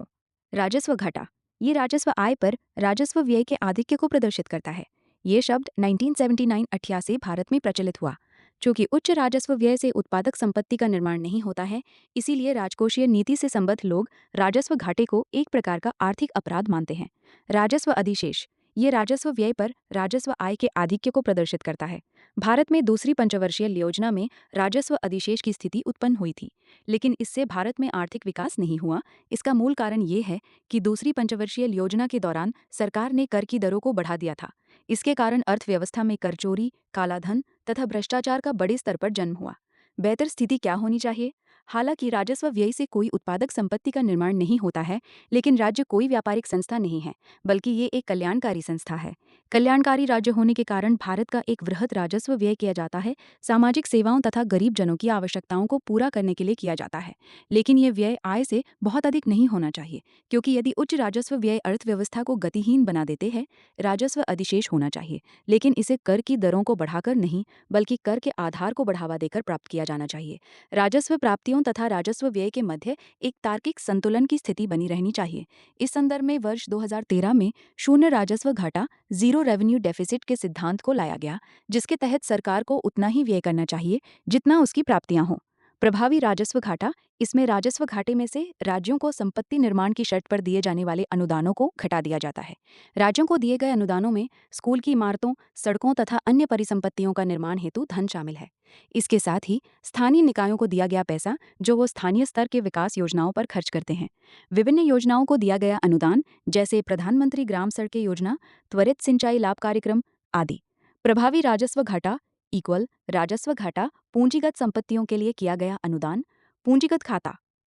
राजस्व घाटा। ये राजस्व आय पर राजस्व व्यय के आधिक्य को प्रदर्शित करता है। ये शब्द 1979-88 भारत में प्रचलित हुआ। चूंकि उच्च राजस्व व्यय से उत्पादक संपत्ति का निर्माण नहीं होता है, इसीलिए राजकोषीय नीति से संबद्ध लोग राजस्व घाटे को एक प्रकार का आर्थिक अपराध मानते हैं। राजस्व अधिशेष। ये राजस्व व्यय पर राजस्व आय के आधिक्य को प्रदर्शित करता है। भारत में दूसरी पंचवर्षीय योजना में राजस्व अधिशेष की स्थिति उत्पन्न हुई थी, लेकिन इससे भारत में आर्थिक विकास नहीं हुआ। इसका मूल कारण ये है कि दूसरी पंचवर्षीय योजना के दौरान सरकार ने कर की दरों को बढ़ा दिया था। इसके कारण अर्थव्यवस्था में कर चोरी, कालाधन तथा भ्रष्टाचार का बड़े स्तर पर जन्म हुआ। बेहतर स्थिति क्या होनी चाहिए? हालांकि राजस्व व्यय से कोई उत्पादक संपत्ति का निर्माण नहीं होता है, लेकिन राज्य कोई व्यापारिक संस्था नहीं है, बल्कि ये एक कल्याणकारी संस्था है। कल्याणकारी राज्य होने के कारण भारत का एक वृहद राजस्व व्यय किया जाता है, सामाजिक सेवाओं तथा गरीब जनों की आवश्यकताओं को पूरा करने के लिए किया जाता है। लेकिन ये व्यय आय से बहुत अधिक नहीं होना चाहिए, क्योंकि यदि उच्च राजस्व व्यय अर्थव्यवस्था को गतिहीन बना देते हैं। राजस्व अधिशेष होना चाहिए, लेकिन इसे कर की दरों को बढ़ाकर नहीं, बल्कि कर के आधार को बढ़ावा देकर प्राप्त किया जाना चाहिए। राजस्व प्राप्तियों तथा राजस्व व्यय के मध्य एक तार्किक संतुलन की स्थिति बनी रहनी चाहिए। इस संदर्भ में वर्ष 2013 में शून्य राजस्व घाटा जीरो रेवेन्यू डेफिसिट के सिद्धांत को लाया गया, जिसके तहत सरकार को उतना ही व्यय करना चाहिए जितना उसकी प्राप्तियां हों। प्रभावी राजस्व घाटा। इसमें राजस्व घाटे में से राज्यों को संपत्ति निर्माण की शर्त पर दिए जाने वाले अनुदानों को घटा दिया जाता है। राज्यों को दिए गए अनुदानों में स्कूल की इमारतों, सड़कों तथा अन्य परिसंपत्तियों का निर्माण हेतु धन शामिल है। इसके साथ ही स्थानीय निकायों को दिया गया पैसा, जो वो स्थानीय स्तर के विकास योजनाओं पर खर्च करते हैं। विभिन्न योजनाओं को दिया गया अनुदान, जैसे प्रधानमंत्री ग्राम सड़कें योजना, त्वरित सिंचाई लाभ कार्यक्रम आदि। प्रभावी राजस्व घाटा इक्वल राजस्व घाटा पूंजीगत संपत्तियों के लिए किया गया अनुदान। पूंजीगत खाता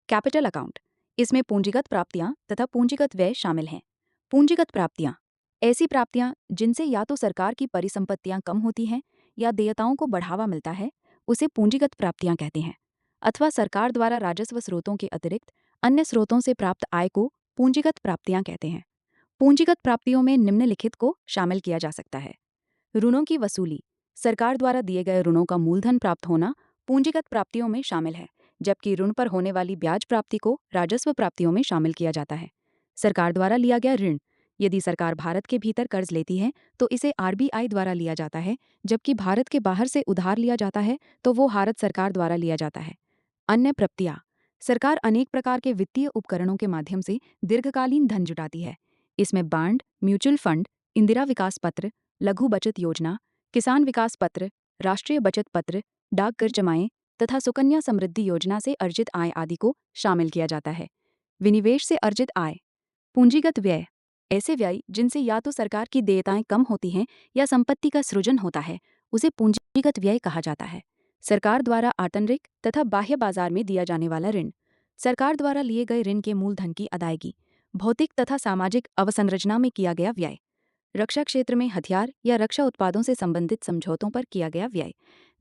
कैपिटल अकाउंट। इसमें पूंजीगत प्राप्तियां तथा पूंजीगत व्यय शामिल हैं। पूंजीगत प्राप्तियां ऐसी प्राप्तियां जिनसे या तो सरकार की परिसंपत्तियां कम होती हैं या देयताओं को बढ़ावा मिलता है, उसे पूंजीगत प्राप्तियां कहते हैं। अथवा सरकार द्वारा राजस्व स्रोतों के अतिरिक्त अन्य स्रोतों से प्राप्त आय को पूंजीगत प्राप्तियां कहते हैं। पूंजीगत प्राप्तियों में निम्नलिखित को शामिल किया जा सकता है। ऋणों की वसूली। सरकार द्वारा दिए गए ऋणों का मूलधन प्राप्त होना पूंजीगत प्राप्तियों में शामिल है, जबकि ऋण पर होने वाली ब्याज प्राप्ति को राजस्व प्राप्तियों में शामिल किया जाता है। सरकार द्वारा लिया गया ऋण। यदि सरकार भारत के भीतर कर्ज लेती है तो इसे आरबीआई द्वारा लिया जाता है, जबकि भारत के बाहर से उधार लिया जाता है तो वो भारत सरकार द्वारा लिया जाता है। अन्य प्राप्तियां। सरकार अनेक प्रकार के वित्तीय उपकरणों के माध्यम से दीर्घकालीन धन जुटाती है। इसमें बांड, म्यूचुअल फंड, इंदिरा विकास पत्र, लघु बचत योजना, किसान विकास पत्र, राष्ट्रीय बचत पत्र, डाकघर जमाएं तथा सुकन्या समृद्धि योजना से अर्जित आय आदि को शामिल किया जाता है। विनिवेश से अर्जित आय। पूंजीगत व्यय ऐसे व्यय जिनसे या तो सरकार की देयताएं कम होती हैं या संपत्ति का सृजन होता है, उसे पूंजीगत व्यय कहा जाता है। सरकार द्वारा आंतरिक तथा बाह्य बाजार में दिया जाने वाला ऋण। सरकार द्वारा लिए गए ऋण के मूलधन की अदायगी। भौतिक तथा सामाजिक अवसंरचना में किया गया व्यय। रक्षा क्षेत्र में हथियार या रक्षा उत्पादों से संबंधित समझौतों पर किया गया व्यय।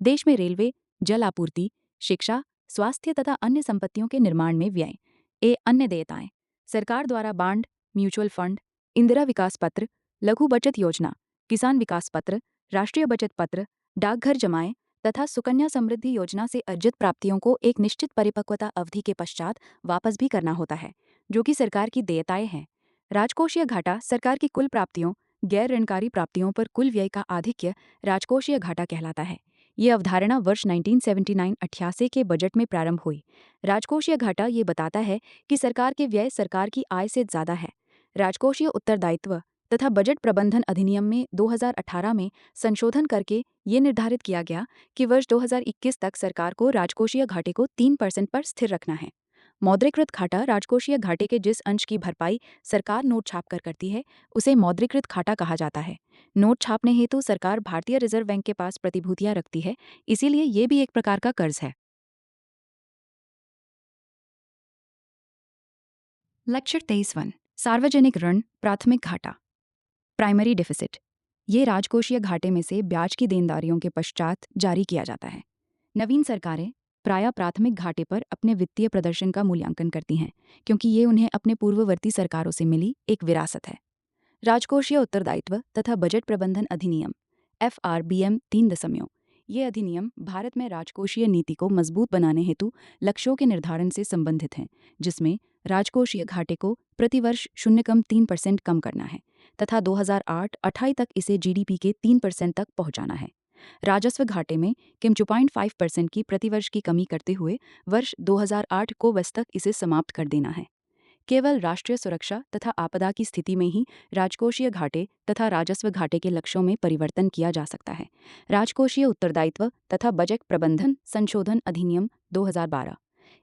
देश में रेलवे, जल आपूर्ति, शिक्षा, स्वास्थ्य तथा अन्य संपत्तियों के निर्माण में व्यय। अन्य देयताएं। सरकार द्वारा बांड, म्यूचुअल फंड, इंदिरा विकास पत्र, लघु बचत योजना, किसान विकास पत्र, राष्ट्रीय बचत पत्र, डाकघर जमाएं तथा सुकन्या समृद्धि योजना से अर्जित प्राप्तियों को एक निश्चित परिपक्वता अवधि के पश्चात वापस भी करना होता है, जो कि सरकार की देयताएं हैं। राजकोषीय घाटा सरकार की कुल प्राप्तियों, गैर ऋणकारी प्राप्तियों पर कुल व्यय का आधिक्य राजकोषीय घाटा कहलाता है। ये अवधारणा वर्ष 1979-88 के बजट में प्रारंभ हुई। राजकोषीय घाटा ये बताता है कि सरकार के व्यय सरकार की आय से ज़्यादा है। राजकोषीय उत्तरदायित्व तथा बजट प्रबंधन अधिनियम में 2018 में संशोधन करके ये निर्धारित किया गया कि वर्ष 2021 तक सरकार को राजकोषीय घाटे को 3% पर स्थिर रखना है। मौद्रीकृत घाटा राजकोषीय घाटे के जिस अंश की भरपाई सरकार नोट छापकर करती है, उसे मौद्रीकृत घाटा कहा जाता है। नोट छापने हेतु सरकार भारतीय रिजर्व बैंक के पास प्रतिभूतियां रखती है, इसीलिए ये भी एक प्रकार का कर्ज है। लक्ष्य 23 सार्वजनिक ऋण प्राथमिक घाटा प्राइमरी डिफिसिट। ये राजकोषीय घाटे में से ब्याज की देनदारियों के पश्चात जारी किया जाता है। नवीन सरकारें प्रायः प्राथमिक घाटे पर अपने वित्तीय प्रदर्शन का मूल्यांकन करती हैं, क्योंकि ये उन्हें अपने पूर्ववर्ती सरकारों से मिली एक विरासत है। राजकोषीय उत्तरदायित्व तथा बजट प्रबंधन अधिनियम FRBM 3 दशमलव ये अधिनियम भारत में राजकोषीय नीति को मजबूत बनाने हेतु लक्ष्यों के निर्धारण से संबंधित हैं, जिसमें राजकोषीय घाटे को प्रतिवर्ष 0.3% कम करना है तथा 2008-28 तक इसे जीडीपी के 3% तक पहुंचाना है। राजस्व घाटे में किम 2.5% की प्रतिवर्ष की कमी करते हुए वर्ष 2008 को वस तक इसे समाप्त कर देना है। केवल राष्ट्रीय सुरक्षा तथा आपदा की स्थिति में ही राजकोषीय घाटे तथा राजस्व घाटे के लक्ष्यों में परिवर्तन किया जा सकता है। राजकोषीय उत्तरदायित्व तथा बजट प्रबंधन संशोधन अधिनियम 2012।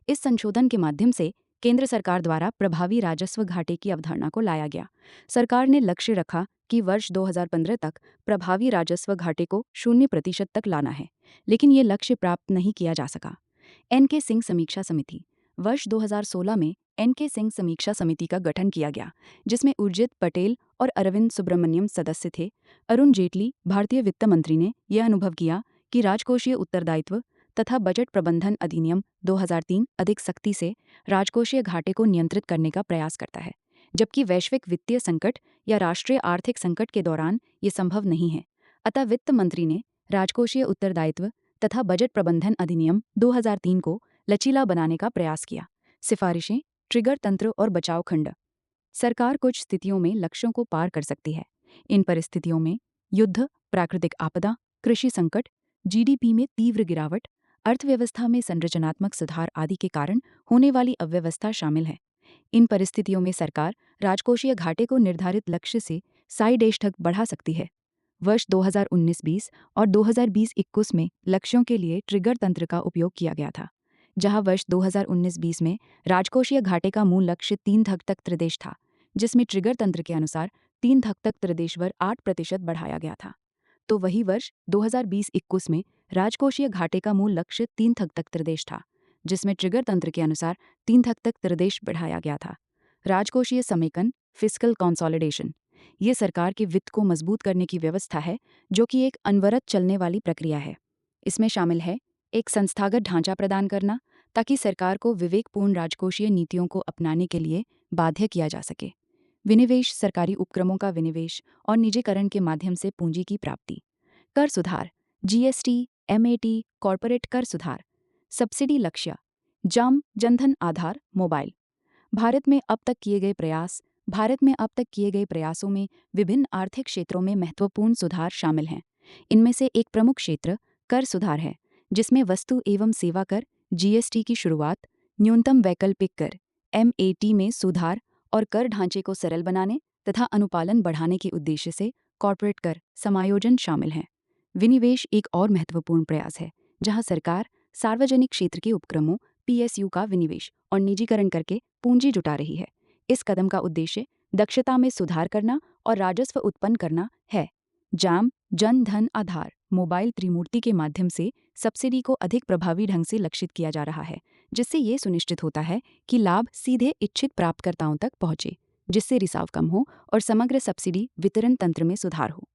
इस संशोधन के माध्यम से केंद्र सरकार द्वारा प्रभावी राजस्व घाटे की अवधारणा को लाया गया। सरकार ने लक्ष्य रखा कि वर्ष 2015 तक प्रभावी राजस्व घाटे को 0% तक लाना है, लेकिन ये लक्ष्य प्राप्त नहीं किया जा सका। एन.के. सिंह समीक्षा समिति। वर्ष 2016 में एन.के. सिंह समीक्षा समिति का गठन किया गया, जिसमें उर्जित पटेल और अरविंद सुब्रमण्यम सदस्य थे। अरुण जेटली, भारतीय वित्त मंत्री, ने यह अनुभव किया कि राजकोषीय उत्तरदायित्व तथा बजट प्रबंधन अधिनियम 2003 अधिक सख्ती से राजकोषीय घाटे को नियंत्रित करने का प्रयास करता है, जबकि वैश्विक वित्तीय संकट या राष्ट्रीय आर्थिक संकट के दौरान ये संभव नहीं है। अतः वित्त मंत्री ने राजकोषीय उत्तरदायित्व तथा बजट प्रबंधन अधिनियम 2003 को लचीला बनाने का प्रयास किया। सिफारिशें, ट्रिगर तंत्र और बचाव खंड। सरकार कुछ स्थितियों में लक्ष्यों को पार कर सकती है। इन परिस्थितियों में युद्ध, प्राकृतिक आपदा, कृषि संकट, जीडीपी में तीव्र गिरावट, अर्थव्यवस्था में संरचनात्मक सुधार आदि के कारण होने वाली अव्यवस्था शामिल है। इन परिस्थितियों में सरकार राजकोषीय घाटे को निर्धारित लक्ष्य से साइड एज तक बढ़ा सकती है। वर्ष 2019-20 और 2020-21 में लक्ष्यों के लिए ट्रिगर तंत्र का उपयोग किया गया था, जहां वर्ष 2019-20 में राजकोषीय घाटे का मूल लक्ष्य 3 तक त्रिदेश था, जिसमें ट्रिगर तंत्र के अनुसार 3 तक त्रिदेशवर 8% बढ़ाया गया था। तो वही वर्ष 2020-21 में राजकोषीय घाटे का मूल लक्ष्य 3 तक त्रिदेश था, जिसमें ट्रिगर तंत्र के अनुसार 3 तक त्रिदेश बढ़ाया गया था। राजकोषीय समेकन, फिस्कल कंसोलिडेशन, ये सरकार के वित्त को मजबूत करने की व्यवस्था है, जो कि एक अनवरत चलने वाली प्रक्रिया है। इसमें शामिल है एक संस्थागत ढांचा प्रदान करना, ताकि सरकार को विवेकपूर्ण राजकोषीय नीतियों को अपनाने के लिए बाध्य किया जा सके। विनिवेश, सरकारी उपक्रमों का विनिवेश और निजीकरण के माध्यम से पूंजी की प्राप्ति। कर सुधार, जीएसटी, एमएटी, कॉर्पोरेट कर सुधार। सब्सिडी लक्ष्य, जम, जनधन आधार, मोबाइल। भारत में अब तक किए गए प्रयासों में विभिन्न आर्थिक क्षेत्रों में महत्वपूर्ण सुधार शामिल हैं। इनमें से एक प्रमुख क्षेत्र कर सुधार है, जिसमें वस्तु एवं सेवा कर जीएसटी की शुरुआत, न्यूनतम वैकल्पिक कर एमएटी में सुधार और कर ढांचे को सरल बनाने तथा अनुपालन बढ़ाने के उद्देश्य से कॉर्पोरेट कर समायोजन शामिल हैं। विनिवेश एक और महत्वपूर्ण प्रयास है, जहां सरकार सार्वजनिक क्षेत्र के उपक्रमों पीएसयू का विनिवेश और निजीकरण करके पूंजी जुटा रही है। इस कदम का उद्देश्य दक्षता में सुधार करना और राजस्व उत्पन्न करना है। जाम, जन धन आधार, मोबाइल त्रिमूर्ति के माध्यम से सब्सिडी को अधिक प्रभावी ढंग से लक्षित किया जा रहा है, जिससे ये सुनिश्चित होता है कि लाभ सीधे इच्छित प्राप्तकर्ताओं तक पहुंचे, जिससे रिसाव कम हो और समग्र सब्सिडी वितरण तंत्र में सुधार हो।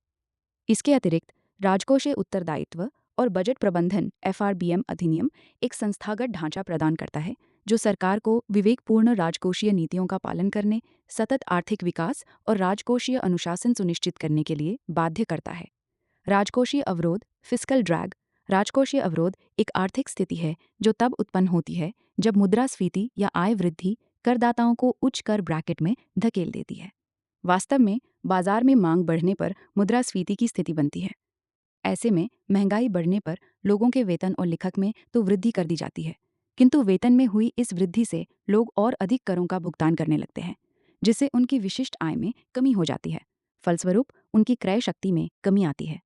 इसके अतिरिक्त राजकोषीय उत्तरदायित्व और बजट प्रबंधन एफआरबीएम अधिनियम एक संस्थागत ढांचा प्रदान करता है, जो सरकार को विवेकपूर्ण राजकोषीय नीतियों का पालन करने, सतत आर्थिक विकास और राजकोषीय अनुशासन सुनिश्चित करने के लिए बाध्य करता है। राजकोषीय अवरोध, फिस्कल ड्रैग। राजकोषीय अवरोध एक आर्थिक स्थिति है जो तब उत्पन्न होती है जब मुद्रास्फीति या आय वृद्धि करदाताओं को उच्च कर ब्रैकेट में धकेल देती है। वास्तव में बाजार में मांग बढ़ने पर मुद्रास्फीति की स्थिति बनती है। ऐसे में महंगाई बढ़ने पर लोगों के वेतन और लिखक में तो वृद्धि कर दी जाती है, किंतु वेतन में हुई इस वृद्धि से लोग और अधिक करों का भुगतान करने लगते हैं, जिससे उनकी विशिष्ट आय में कमी हो जाती है। फलस्वरूप उनकी क्रय शक्ति में कमी आती है।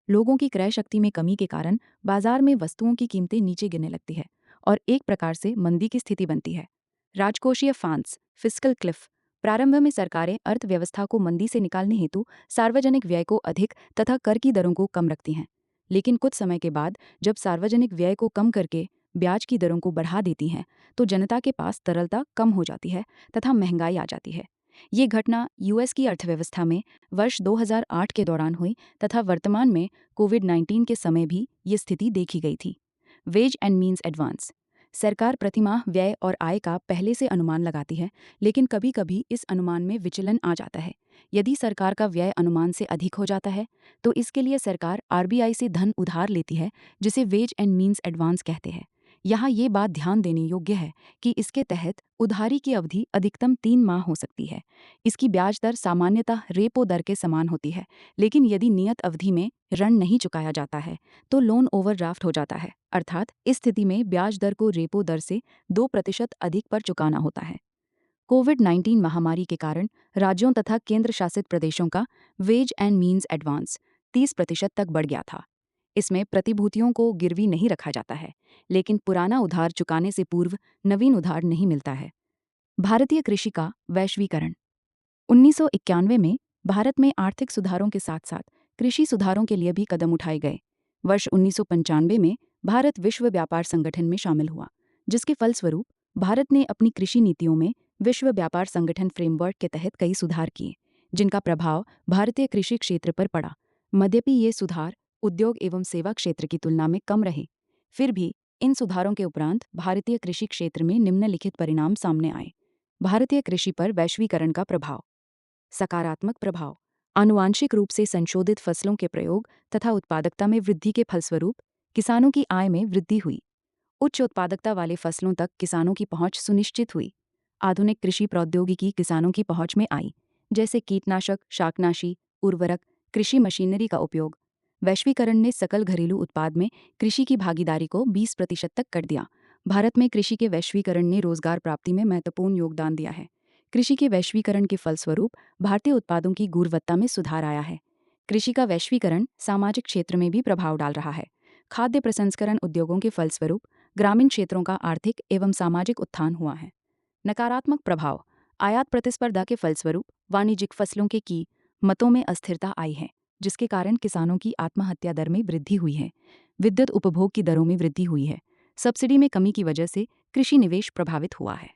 लोगों की क्रय शक्ति में कमी के कारण बाजार में वस्तुओं की कीमतें नीचे गिरने लगती है और एक प्रकार से मंदी की स्थिति बनती है। राजकोषीय फांस, फिस्कल क्लिफ। प्रारंभ में सरकारें अर्थव्यवस्था को मंदी से निकालने हेतु सार्वजनिक व्यय को अधिक तथा कर की दरों को कम रखती हैं, लेकिन कुछ समय के बाद जब सार्वजनिक व्यय को कम करके ब्याज की दरों को बढ़ा देती हैं, तो जनता के पास तरलता कम हो जाती है तथा महंगाई आ जाती है। ये घटना यूएस की अर्थव्यवस्था में वर्ष 2008 के दौरान हुई तथा वर्तमान में कोविड-19 के समय भी ये स्थिति देखी गई थी। Ways and means advance. सरकार प्रतिमाह व्यय और आय का पहले से अनुमान लगाती है, लेकिन कभी-कभी इस अनुमान में विचलन आ जाता है। यदि सरकार का व्यय अनुमान से अधिक हो जाता है, तो इसके लिए सरकार आरबीआई से धन उधार लेती है, जिसे वेज एंड मीन्स एडवांस कहते हैं। यहाँ ये बात ध्यान देने योग्य है कि इसके तहत उधारी की अवधि अधिकतम 3 माह हो सकती है। इसकी ब्याज दर सामान्यतः रेपो दर के समान होती है, लेकिन यदि नियत अवधि में ऋण नहीं चुकाया जाता है, तो लोन ओवरड्राफ्ट हो जाता है, अर्थात इस स्थिति में ब्याज दर को रेपो दर से 2% अधिक पर चुकाना होता है। कोविड-19 महामारी के कारण राज्यों तथा केंद्र शासित प्रदेशों का वेज एंड मीन्स एडवांस 30% तक बढ़ गया था। इसमें प्रतिभूतियों को गिरवी नहीं रखा जाता है, लेकिन पुराना उधार चुकाने से पूर्व नवीन उधार नहीं मिलता है। भारतीय कृषि का वैश्वीकरण। 1991 में भारत में आर्थिक सुधारों के साथ साथ कृषि सुधारों के लिए भी कदम उठाए गए। वर्ष 1995 में भारत विश्व व्यापार संगठन में शामिल हुआ, जिसके फलस्वरूप भारत ने अपनी कृषि नीतियों में विश्व व्यापार संगठन फ्रेमवर्क के तहत कई सुधार किए, जिनका प्रभाव भारतीय कृषि क्षेत्र पर पड़ा। यद्यपि ये सुधार उद्योग एवं सेवा क्षेत्र की तुलना में कम रहे, फिर भी इन सुधारों के उपरांत भारतीय कृषि क्षेत्र में निम्नलिखित परिणाम सामने आए। भारतीय कृषि पर वैश्वीकरण का प्रभाव। सकारात्मक प्रभाव। आनुवांशिक रूप से संशोधित फसलों के प्रयोग तथा उत्पादकता में वृद्धि के फलस्वरूप किसानों की आय में वृद्धि हुई। उच्च उत्पादकता वाले फसलों तक किसानों की पहुंच सुनिश्चित हुई। आधुनिक कृषि प्रौद्योगिकी किसानों की पहुंच में आई, जैसे कीटनाशक, शाकनाशी, उर्वरक, कृषि मशीनरी का उपयोग। वैश्वीकरण ने सकल घरेलू उत्पाद में कृषि की भागीदारी को 20% तक कर दिया। भारत में कृषि के वैश्वीकरण ने रोजगार प्राप्ति में महत्वपूर्ण योगदान दिया है। कृषि के वैश्वीकरण के फलस्वरूप भारतीय उत्पादों की गुणवत्ता में सुधार आया है। कृषि का वैश्वीकरण सामाजिक क्षेत्र में भी प्रभाव डाल रहा है। खाद्य प्रसंस्करण उद्योगों के फलस्वरूप ग्रामीण क्षेत्रों का आर्थिक एवं सामाजिक उत्थान हुआ है। नकारात्मक प्रभाव। आयात प्रतिस्पर्धा के फलस्वरूप वाणिज्यिक फसलों के कीमतों में अस्थिरता आई है, जिसके कारण किसानों की आत्महत्या दर में वृद्धि हुई है। विद्युत उपभोग की दरों में वृद्धि हुई है। सब्सिडी में कमी की वजह से कृषि निवेश प्रभावित हुआ है।